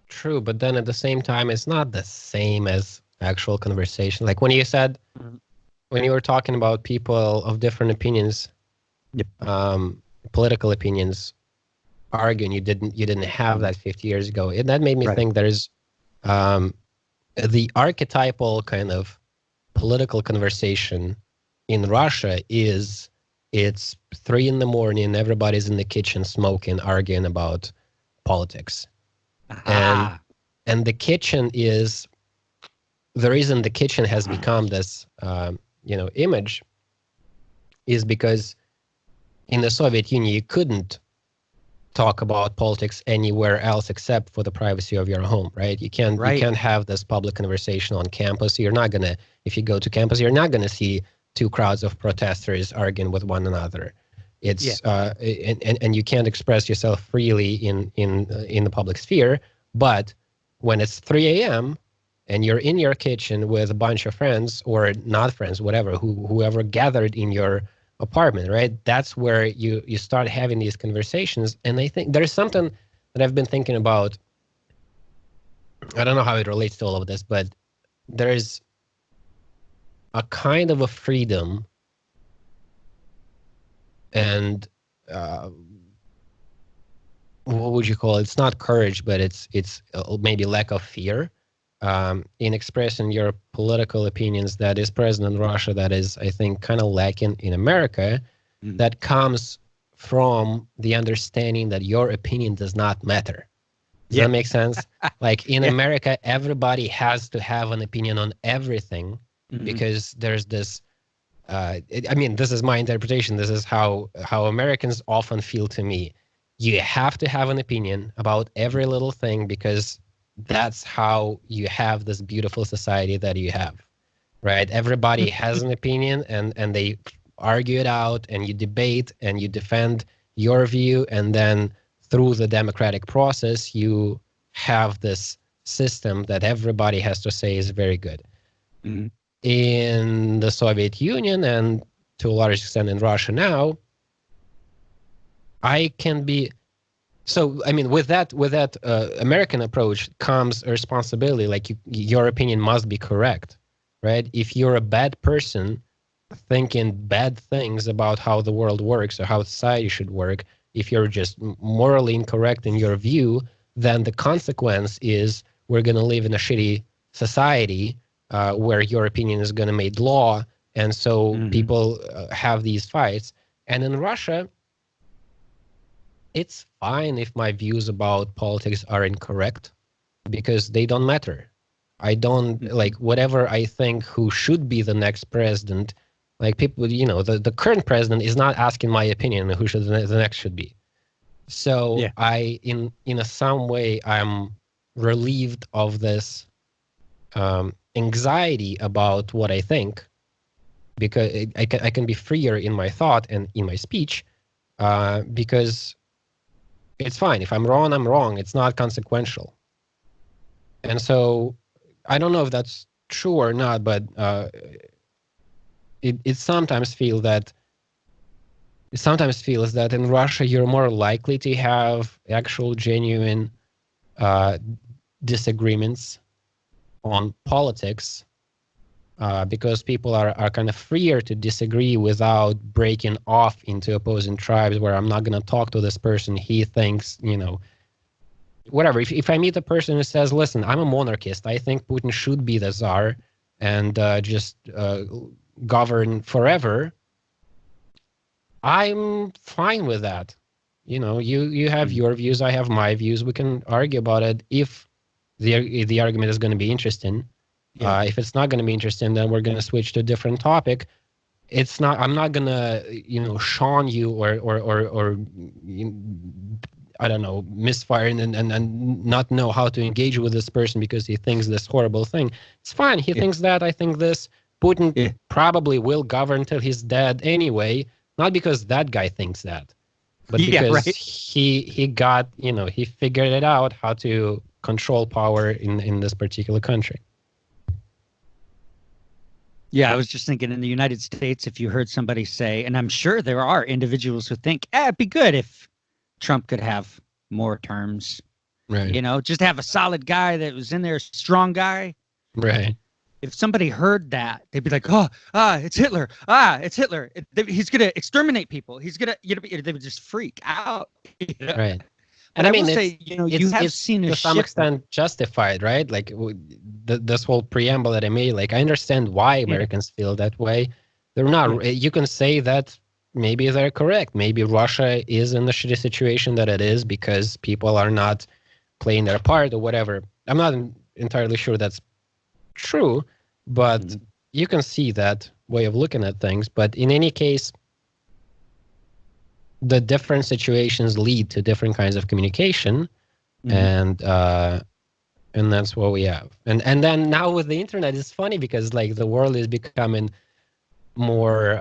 true. But then at the same time, it's not the same as actual conversation. Like when you said, when you were talking about people of different opinions, Yep. Political opinions, arguing, you didn't have that 50 years ago. That made me Right. think there's the archetypal kind of political conversation in Russia is it's 3 a.m, everybody's in the kitchen smoking, arguing about politics. Ah, And the kitchen is the reason the kitchen has become this image is because in the Soviet Union you couldn't talk about politics anywhere else except for the privacy of your home, right? You can't have this public conversation on campus. You're not gonna, if you go to campus, you're not gonna see 2 crowds of protesters arguing with one another. It's and you can't express yourself freely in the public sphere. But when it's 3 a.m. and you're in your kitchen with a bunch of friends or not friends, whatever, whoever gathered in your apartment, right? That's where you start having these conversations. And I think there's something that I've been thinking about. I don't know how it relates to all of this, but there's a kind of a freedom and what would you call it? It's not courage, but it's maybe lack of fear in expressing your political opinions that is present in Russia, that is, I think, kind of lacking in America, that comes from the understanding that your opinion does not matter. Does that make sense? Like in America, everybody has to have an opinion on everything because there's this, this is my interpretation. This is how Americans often feel to me. You have to have an opinion about every little thing because that's how you have this beautiful society that you have, right? Everybody has an opinion and they argue it out and you debate and you defend your view. And then through the democratic process, you have this system that everybody has to say is very good. Mm-hmm. In the Soviet Union and to a large extent in Russia now, I can be... So, I mean, with that American approach comes a responsibility, like your opinion must be correct, right? If you're a bad person thinking bad things about how the world works or how society should work, if you're just morally incorrect in your view, then the consequence is we're going to live in a shitty society where your opinion is going to make law. And so people have these fights. And in Russia, it's fine if my views about politics are incorrect because they don't matter. I don't like whatever I think who should be the next president. Like people, the current president is not asking my opinion on who should the next should be. So I, in some way, I'm relieved of this anxiety about what I think because I can be freer in my thought and in my speech because it's fine. If I'm wrong, I'm wrong. It's not consequential. And so I don't know if that's true or not, but it sometimes feels that sometimes feels that in Russia you're more likely to have actual genuine disagreements on politics because people are kind of freer to disagree without breaking off into opposing tribes where I'm not going to talk to this person. He thinks, whatever. If I meet a person who says, listen, I'm a monarchist, I think Putin should be the czar and just govern forever, I'm fine with that. You have your views, I have my views. We can argue about it if the argument is going to be interesting. Yeah. If it's not going to be interesting, then we're going to switch to a different topic. It's not. I'm not going to, shun you or I don't know, misfire and not know how to engage with this person because he thinks this horrible thing. It's fine. He thinks that. I think this. Putin probably will govern till he's dead anyway. Not because that guy thinks that, but because he got, he figured it out how to control power in this particular country. Yeah, I was just thinking in the United States, if you heard somebody say, and I'm sure there are individuals who think, it'd be good if Trump could have more terms. Right. Just have a solid guy that was in there, strong guy. Right. If somebody heard that, they'd be like, it's Hitler. It's Hitler. He's going to exterminate people. He's going to, they would just freak out. Right. And I mean, say, you have seen to some extent justified, right? Like this whole preamble that I made, like I understand why Americans feel that way. They're not, you can say that maybe they're correct. Maybe Russia is in the shitty situation that it is because people are not playing their part or whatever. I'm not entirely sure that's true, but you can see that way of looking at things. But in any case, the different situations lead to different kinds of communication, and that's what we have. And then now with the internet, it's funny because like the world is becoming more,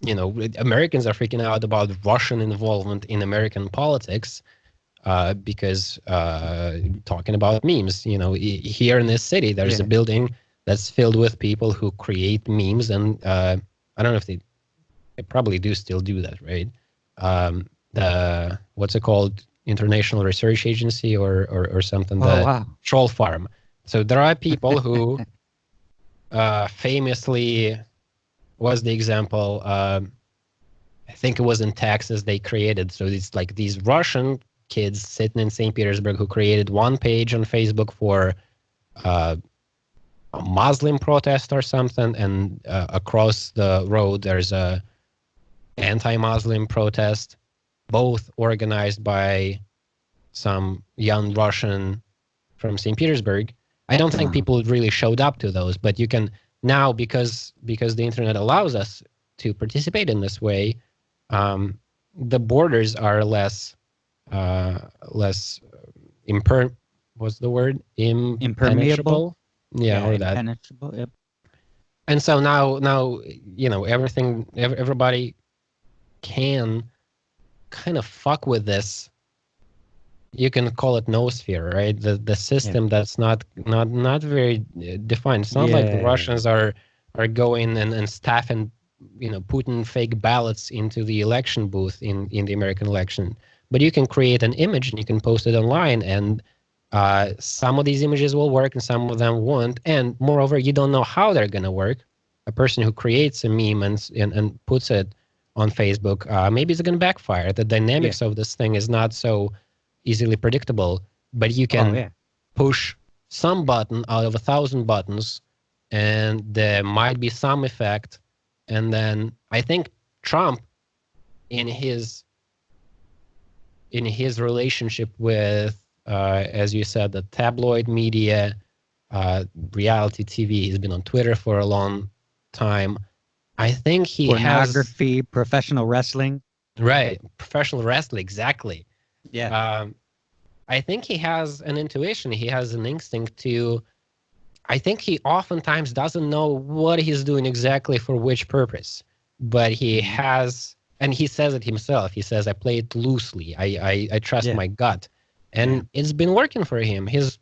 Americans are freaking out about Russian involvement in American politics because talking about memes. Here in this city, there's a building that's filled with people who create memes, and I don't know if they probably do still do that, right? The what's it called? International Research Agency or something. Troll Farm. So there are people who famously was the example. I think it was in Texas they created. So it's like these Russian kids sitting in St. Petersburg who created one page on Facebook for a Muslim protest or something, and across the road there's a anti-Muslim protest, both organized by some young Russian from St. Petersburg. I don't think people really showed up to those, but you can now, because the internet allows us to participate in this way, the borders are less what's the word? Impermeable? Yeah, or that. Impenetrable, yep. And so now everybody can kind of fuck with this. You can call it noosphere, right? The system that's not very defined. It's not like the Russians are going and staffing Putin fake ballots into the election booth in the American election. But you can create an image and you can post it online, and some of these images will work and some of them won't. And moreover, you don't know how they're going to work. A person who creates a meme and puts it on Facebook, maybe it's going to backfire. The dynamics of this thing is not so easily predictable, but you can push some button out of 1,000 buttons and there might be some effect. And then I think Trump, in his relationship with, as you said, the tabloid media, reality TV, he's been on Twitter for a long time. I think he pornography, professional wrestling. Right, professional wrestling, exactly. Yeah. I think he has an intuition. He has an instinct to. I think he oftentimes doesn't know what he's doing exactly for which purpose, but he has, and he says it himself. He says, "I play it loosely. I trust my gut," and it's been working for him. He's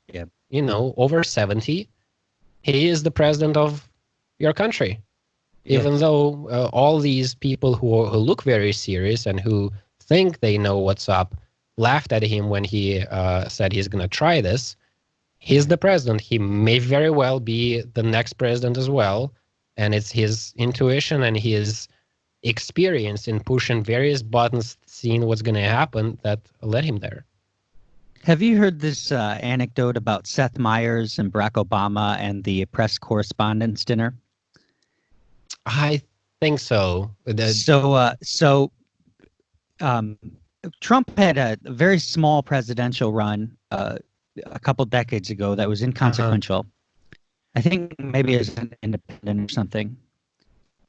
over 70. He is the president of your country. even though all these people who look very serious and who think they know what's up laughed at him when he said he's going to try this. He's the president. He may very well be the next president as well. And it's his intuition and his experience in pushing various buttons, seeing what's going to happen, that led him there. Have you heard this anecdote about Seth Meyers and Barack Obama and the press correspondence dinner? I think so. Trump had a very small presidential run a couple decades ago that was inconsequential. I think maybe as an independent or something.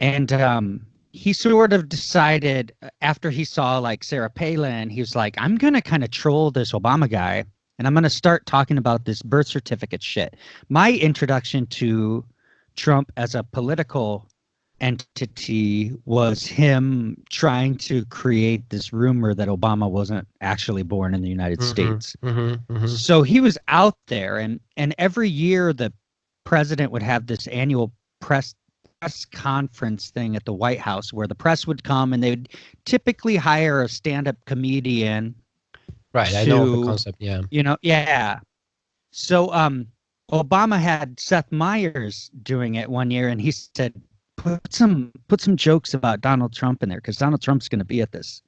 And he sort of decided after he saw like Sarah Palin, he was like, I'm going to kind of troll this Obama guy and I'm going to start talking about this birth certificate shit. My introduction to Trump as a political entity was him trying to create this rumor that Obama wasn't actually born in the United States. So he was out there, and every year the president would have this annual press conference thing at the White House where the press would come and they would typically hire a stand-up comedian. Right, I know the concept, yeah. So Obama had Seth Meyers doing it one year, and he said, put some jokes about Donald Trump in there because Donald Trump's going to be at this.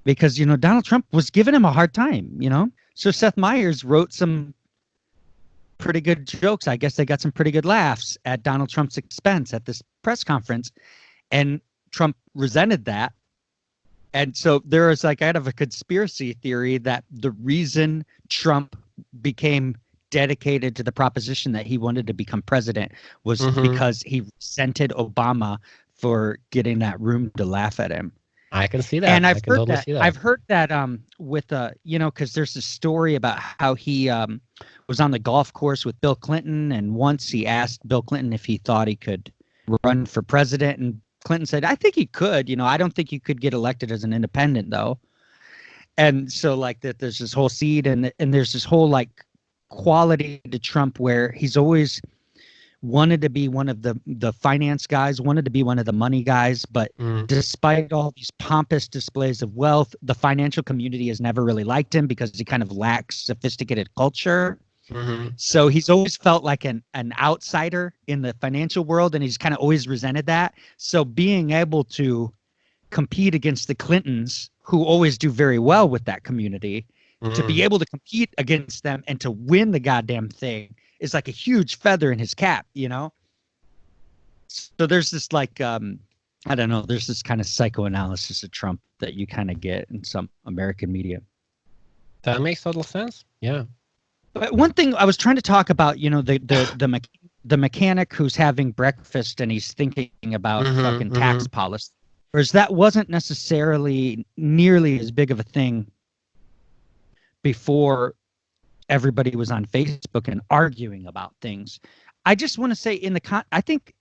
Because, Donald Trump was giving him a hard time, So Seth Meyers wrote some pretty good jokes. I guess they got some pretty good laughs at Donald Trump's expense at this press conference. And Trump resented that. And so there was like kind of a conspiracy theory that the reason Trump became dedicated to the proposition that he wanted to become president was because he resented Obama for getting that room to laugh at him. I can see that. And I've heard that with because there's a story about how he was on the golf course with Bill Clinton, and once he asked Bill Clinton if he thought he could run for president, and Clinton said, I think he could. I don't think you could get elected as an independent though. And so like that, there's this whole seed, and there's this whole like quality to Trump where he's always wanted to be one of the finance guys, wanted to be one of the money guys, but despite all these pompous displays of wealth, the financial community has never really liked him because he kind of lacks sophisticated culture. So he's always felt like an outsider in the financial world, and he's kind of always resented that. So being able to compete against the Clintons, who always do very well with that community, to be able to compete against them and to win the goddamn thing is like a huge feather in his cap, So there's this like, I don't know, there's this kind of psychoanalysis of Trump that you kind of get in some American media. That makes total sense. Yeah. But one thing I was trying to talk about, the mechanic who's having breakfast and he's thinking about fucking tax policy, whereas that wasn't necessarily nearly as big of a thing before everybody was on Facebook and arguing about things. I just want to say I think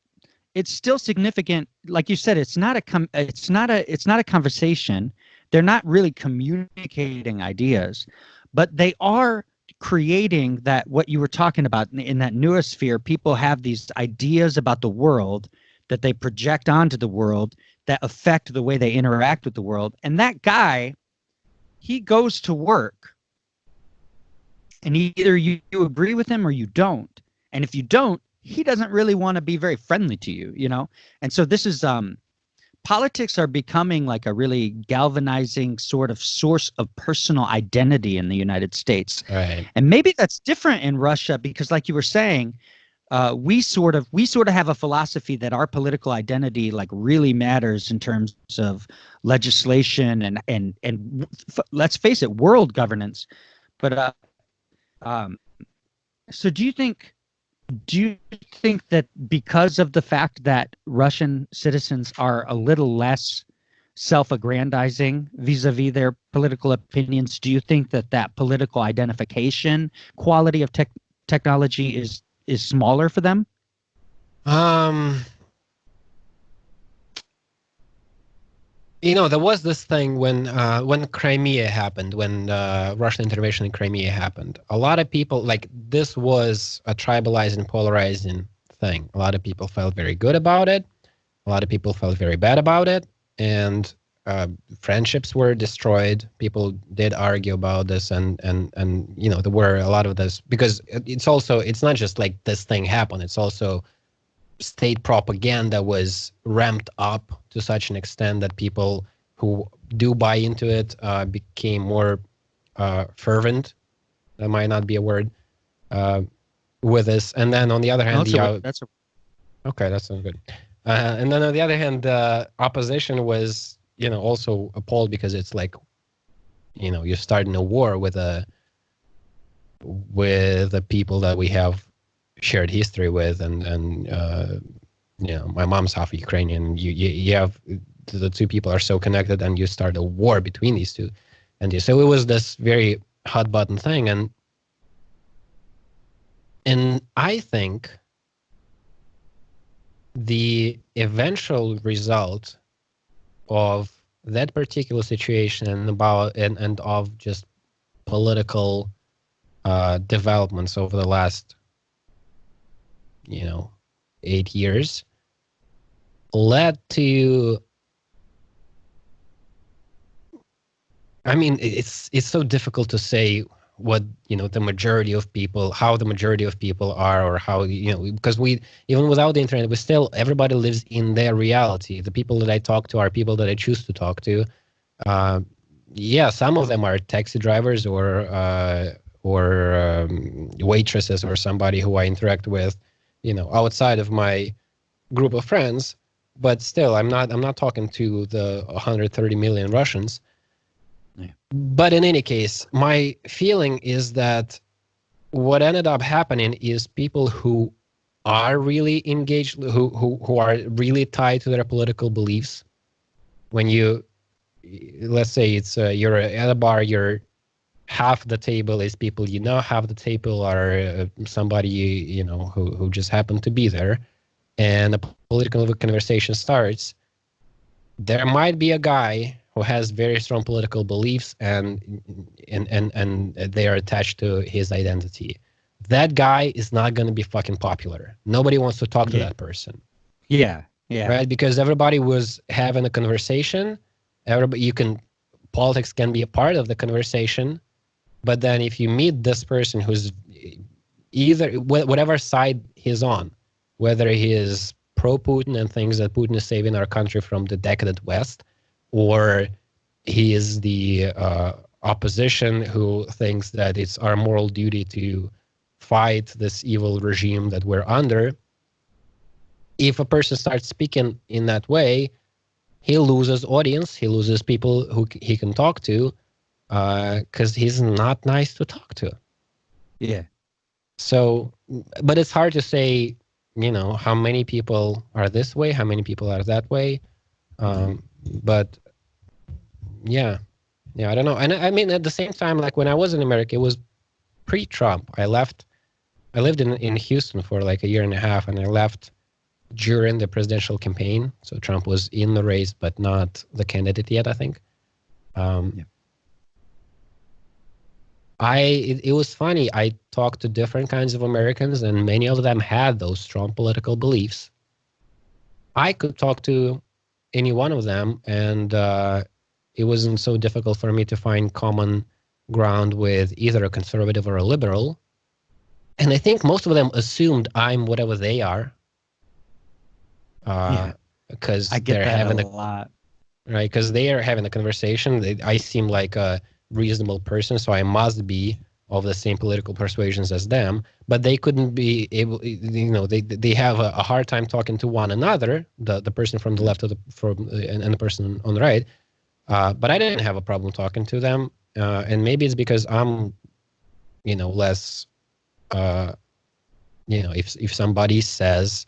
it's still significant. Like you said, it's not a conversation. They're not really communicating ideas, but they are creating that, what you were talking about in that noosphere. People have these ideas about the world that they project onto the world that affect the way they interact with the world. And that guy, he goes to work. And either you agree with him or you don't. And if you don't, he doesn't really want to be very friendly to you, And so this is politics are becoming like a really galvanizing sort of source of personal identity in the United States. Right. And maybe that's different in Russia because, like you were saying, we sort of have a philosophy that our political identity like really matters in terms of legislation and let's face it, world governance. But so do you think that because of the fact that Russian citizens are a little less self-aggrandizing vis-a-vis their political opinions, do you think that political identification quality of technology is smaller for them? There was this thing when Crimea happened, when Russian intervention in Crimea happened. A lot of people, like, this was a tribalizing, polarizing thing. A lot of people felt very good about it. A lot of people felt very bad about it, and friendships were destroyed. People did argue about this, and there were a lot of this, because it's not just like this thing happened. It's also state propaganda was ramped up to such an extent that people who do buy into it became more fervent. That might not be a word with this. And then on the other hand, okay, that sounds good. And then on the other hand, the opposition was, also appalled, because it's like, you're starting a war with the people that we have shared history with, and my mom's half Ukrainian. You have the two people are so connected, and you start a war between these two, so it was this very hot button thing, and I think the eventual result of that particular situation and of just political developments over the last 8 years led to, I mean, it's so difficult to say what the majority of people, how the majority of people are, or how, because we, even without the internet, we still, everybody lives in their reality. The people that I talk to are people that I choose to talk to. Some of them are taxi drivers or waitresses, or somebody who I interact with outside of my group of friends, but still I'm not talking to the 130 million Russians. But in any case, my feeling is that what ended up happening is people who are really engaged, who are really tied to their political beliefs. When let's say it's you're at a bar, you're half the table is people half the table are somebody who just happened to be there, and a political conversation starts. There might be a guy who has very strong political beliefs, and they are attached to his identity. That guy is not going to be fucking popular. Nobody wants to talk to that person. Yeah. Right? Because everybody was having a conversation. Politics can be a part of the conversation, but then if you meet this person who's either whatever side he's on, whether he is pro-Putin and thinks that Putin is saving our country from the decadent West, or he is the opposition who thinks that it's our moral duty to fight this evil regime that we're under. If a person starts speaking in that way, he loses audience, he loses people who he can talk to, because he's not nice to talk to. Yeah. So, but it's hard to say, how many people are this way, how many people are that way. But yeah, I don't know. And I mean, at the same time, like when I was in America, it was pre-Trump. I lived in Houston for like a year and a half, and I left during the presidential campaign. So Trump was in the race, but not the candidate yet, I think. It was funny. I talked to different kinds of Americans, and many of them had those strong political beliefs. I could talk to any one of them, and it wasn't so difficult for me to find common ground with either a conservative or a liberal. And I think most of them assumed I'm whatever they are. Because they're having a lot. Right? Because they are having a conversation. I seem like a reasonable person, so I must be of the same political persuasions as them. But they couldn't be able, they have a hard time talking to one another, the person from the left and the person on the right. But I didn't have a problem talking to them. And maybe it's because I'm, less, if somebody says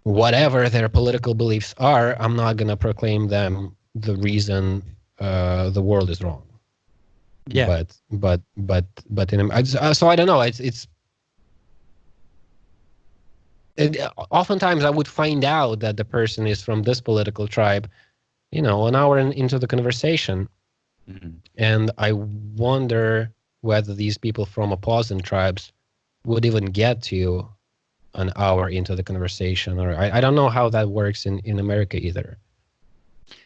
whatever their political beliefs are, I'm not going to proclaim them the reason the world is wrong. Yeah. But so I don't know. Oftentimes I would find out that the person is from this political tribe, an hour into the conversation. Mm-hmm. And I wonder whether these people from opposing tribes would even get to an hour into the conversation, or I don't know how that works in America either.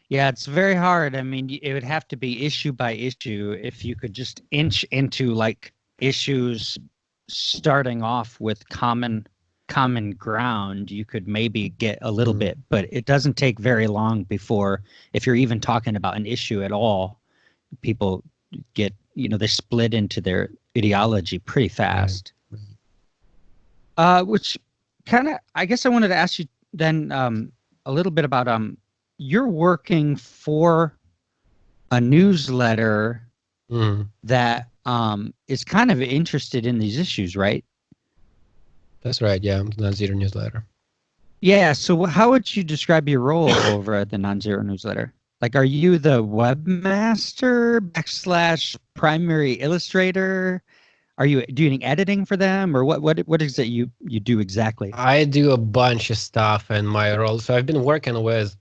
Yeah, it's very hard. I mean, it would have to be issue by issue. If you could just inch into like issues starting off with common ground, you could maybe get a little bit, but it doesn't take very long before, if you're even talking about an issue at all, people get, they split into their ideology pretty fast. Which kind of, I guess I wanted to ask you then a little bit about you're working for a newsletter that is kind of interested in these issues, right? That's right. Yeah, Nonzero Newsletter. Yeah. So how would you describe your role over at the Nonzero Newsletter? Like, are you the webmaster / primary illustrator? Are you doing editing for them, or what is it you do exactly? I do a bunch of stuff in my role. So I've been working with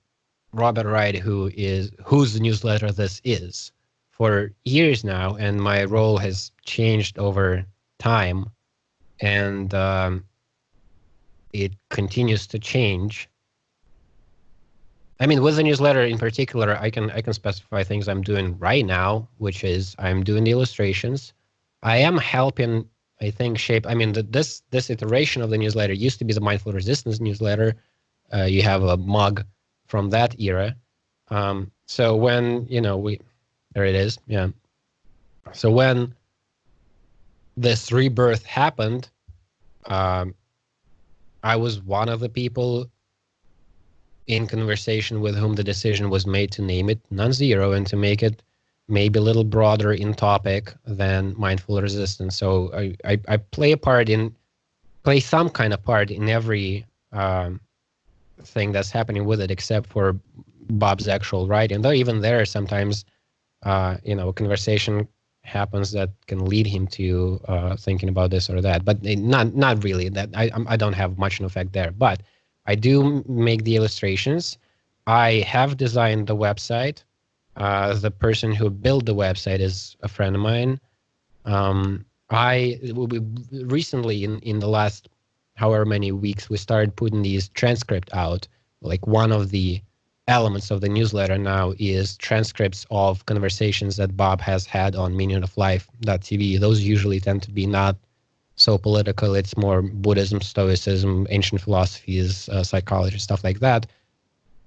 Robert Wright, whose newsletter this is, for years now, and my role has changed over time, and it continues to change. I mean, with the newsletter in particular, I can specify things I'm doing right now, which is I'm doing the illustrations. I am helping, I think, shape. I mean, this iteration of the newsletter used to be the Mindful Resistance newsletter. You have a mug from that era. So when there it is, yeah. So when this rebirth happened, I was one of the people in conversation with whom the decision was made to name it Nonzero and to make it maybe a little broader in topic than Mindful Resistance. So I play some kind of part in every thing that's happening with it, except for Bob's actual writing. Though even there, sometimes a conversation happens that can lead him to thinking about this or that, but not really. That I don't have much an effect there, but I do make the illustrations. I have designed the website. The person who built the website is a friend of mine. We recently, in the last however many weeks, we started putting these transcript out. Like, one of the elements of the newsletter now is transcripts of conversations that Bob has had on meaningoflife.tv. Those usually tend to be not so political. It's more Buddhism, Stoicism, ancient philosophies, psychology, stuff like that.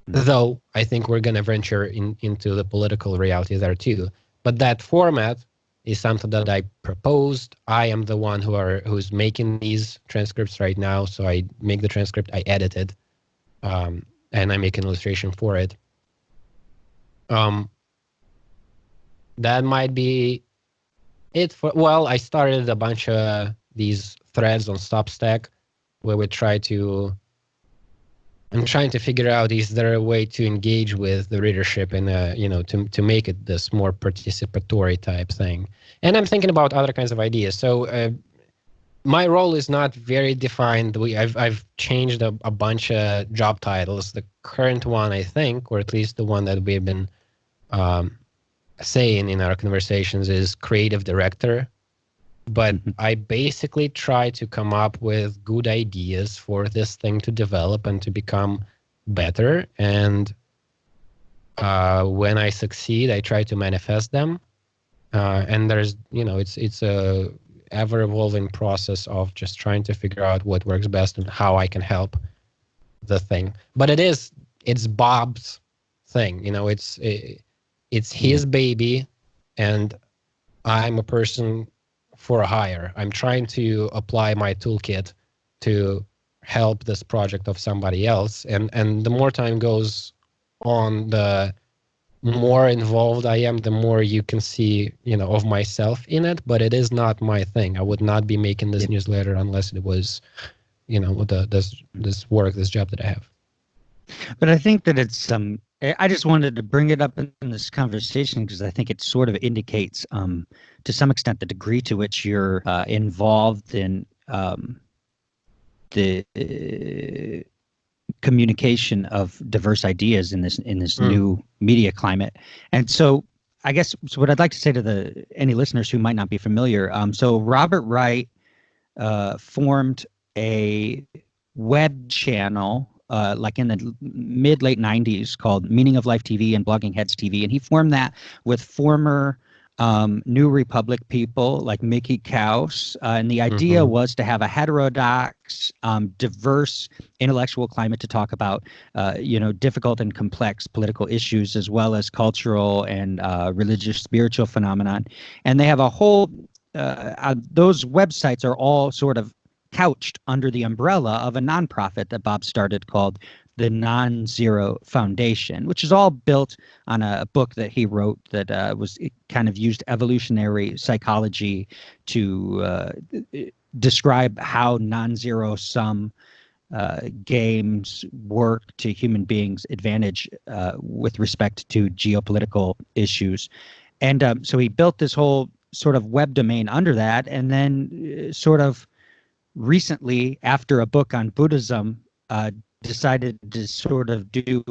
Though I think we're going to venture into the political reality there too. But that format is something that I proposed. I am the one who's making these transcripts right now. So I make the transcript, I edit it, and I make an illustration for it. That might be it for. Well, I started a bunch of these threads on Substack where I'm trying to figure out, is there a way to engage with the readership and to make it this more participatory type thing. And I'm thinking about other kinds of ideas. So my role is not very defined. I've changed a bunch of job titles. The current one, I think, or at least the one that we've been saying in our conversations, is creative director. But I basically try to come up with good ideas for this thing to develop and to become better. And when I succeed, I try to manifest them. And there's, it's a ever-evolving process of just trying to figure out what works best and how I can help the thing. But it's Bob's thing. It's his baby, and I'm a person for hire. I'm trying to apply my toolkit to help this project of somebody else. And the more time goes on, the more involved I am, the more you can see, of myself in it. But it is not my thing. I would not be making this newsletter unless it was, this work, this job that I have. But I think that it's I just wanted to bring it up in this conversation because I think it sort of indicates, to some extent, the degree to which you're involved in the communication of diverse ideas in this new media climate. And so, I guess what I'd like to say to any listeners who might not be familiar. So Robert Wright formed a web channel, like in the late 90s, called Meaning of Life TV and Blogging Heads TV. And he formed that with former New Republic people like Mickey Kaus. And the idea was to have a heterodox, diverse intellectual climate to talk about, difficult and complex political issues, as well as cultural and religious, spiritual phenomenon. And they have a whole, those websites are all sort of couched under the umbrella of a nonprofit that Bob started called the Nonzero Foundation, which is all built on a book that he wrote that was kind of used evolutionary psychology to describe how non-zero sum games work to human beings' advantage with respect to geopolitical issues. And so he built this whole sort of web domain under that, and then sort of recently, after a book on Buddhism, decided to sort of do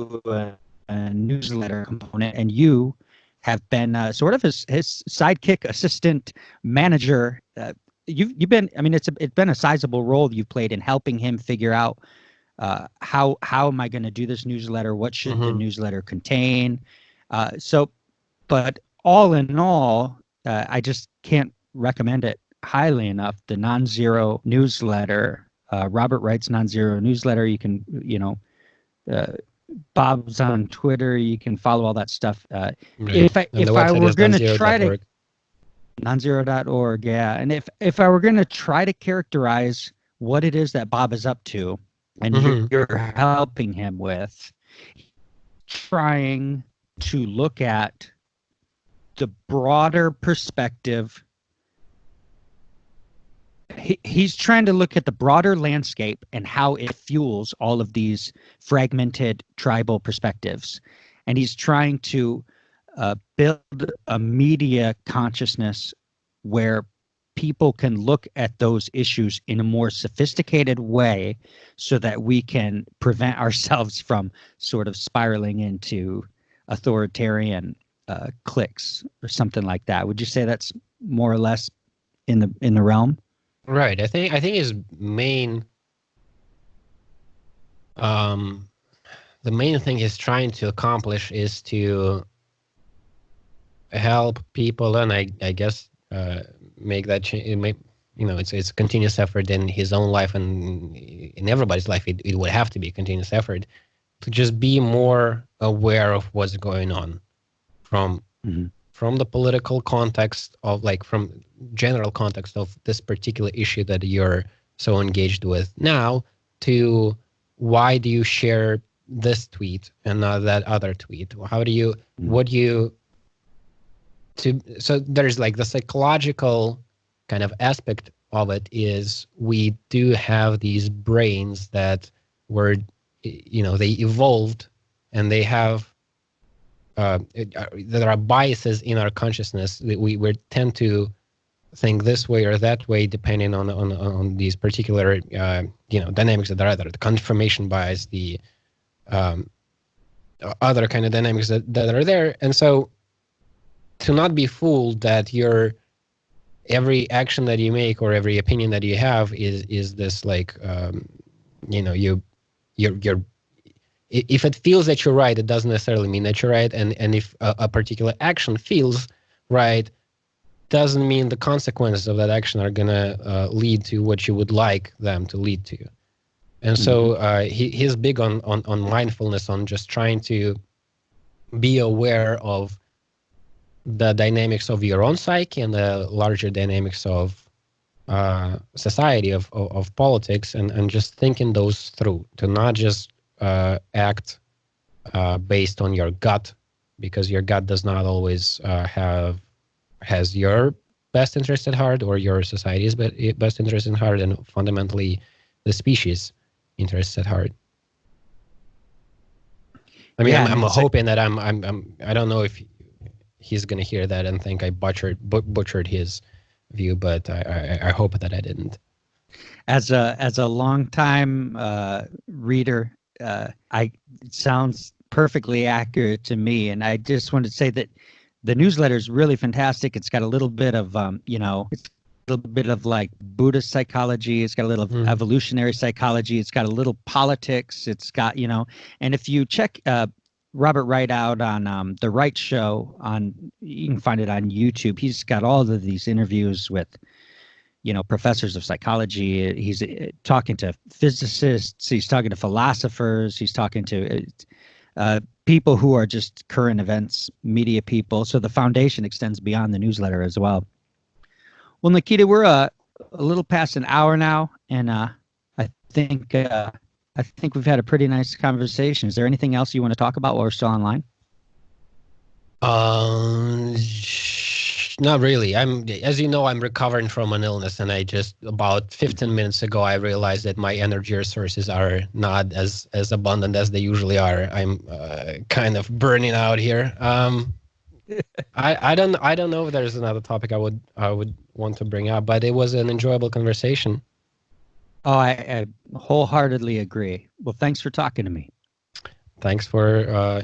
a newsletter component, and you have been sort of his sidekick, assistant, manager. You've been, I mean, it's been a sizable role you've played in helping him figure out how am I going to do this newsletter? What should the newsletter contain? But all in all, I just can't recommend it highly enough. The Nonzero Newsletter, Robert Wright's Nonzero Newsletter. You can, Bob's on Twitter. You can follow all that stuff. Right. If I were going to try to nonzero.org, yeah, and if I were going to try to characterize what it is that Bob is up to, and you're helping him with, trying to look at the broader perspective. He's trying to look at the broader landscape and how it fuels all of these fragmented tribal perspectives. And he's trying to build a media consciousness where people can look at those issues in a more sophisticated way so that we can prevent ourselves from sort of spiraling into authoritarian cliques or something like that. Would you say that's more or less in the realm? Right. I think his main the main thing he's trying to accomplish is to help people, and I guess make that change. It's a continuous effort in his own life and in everybody's life. It would have to be a continuous effort to just be more aware of what's going on from the political context of, like, from general context of this particular issue that you're so engaged with now, to why do you share this tweet and not that other tweet? How do you, so there's like the psychological kind of aspect of it is we do have these brains that were, they evolved, and they have, there are biases in our consciousness. We tend to think this way or that way depending on these particular dynamics that are there. The confirmation bias, the other kind of dynamics that are there, and so to not be fooled that every action that you make or every opinion that you have is this, like, you're if it feels that you're right, it doesn't necessarily mean that you're right. And if a particular action feels right, doesn't mean the consequences of that action are going to lead to what you would like them to lead to. And so he's big on mindfulness, on just trying to be aware of the dynamics of your own psyche and the larger dynamics of society, of politics, and just thinking those through, to not just act based on your gut, because your gut does not always has your best interest at heart, or your society's best interest at heart, and fundamentally the species' interests at heart. I mean, I'm hoping that I don't know if he's going to hear that and think I butchered his view, but I hope that I didn't. As a longtime reader, it sounds perfectly accurate to me, and I just wanted to say that the newsletter is really fantastic. It's got a little bit of it's bit of like Buddhist psychology. It's got a little evolutionary psychology. It's got a little politics. It's got, and if you check Robert Wright out on The Wright Show you can find it on YouTube. He's got all of these interviews with, professors of psychology. He's talking to physicists. He's talking to philosophers. He's talking to people who are just current events, media people. So the foundation extends beyond the newsletter as well. Well, Nikita, we're a little past an hour now, and I think we've had a pretty nice conversation. Is there anything else you want to talk about while we're still online? Not really. As you know, I'm recovering from an illness, and I just about 15 minutes ago I realized that my energy resources are not as abundant as they usually are. I'm kind of burning out here. I don't know if there's another topic I would want to bring up, but it was an enjoyable conversation. Oh, I wholeheartedly agree. Well, thanks for talking to me. Thanks for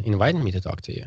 inviting me to talk to you.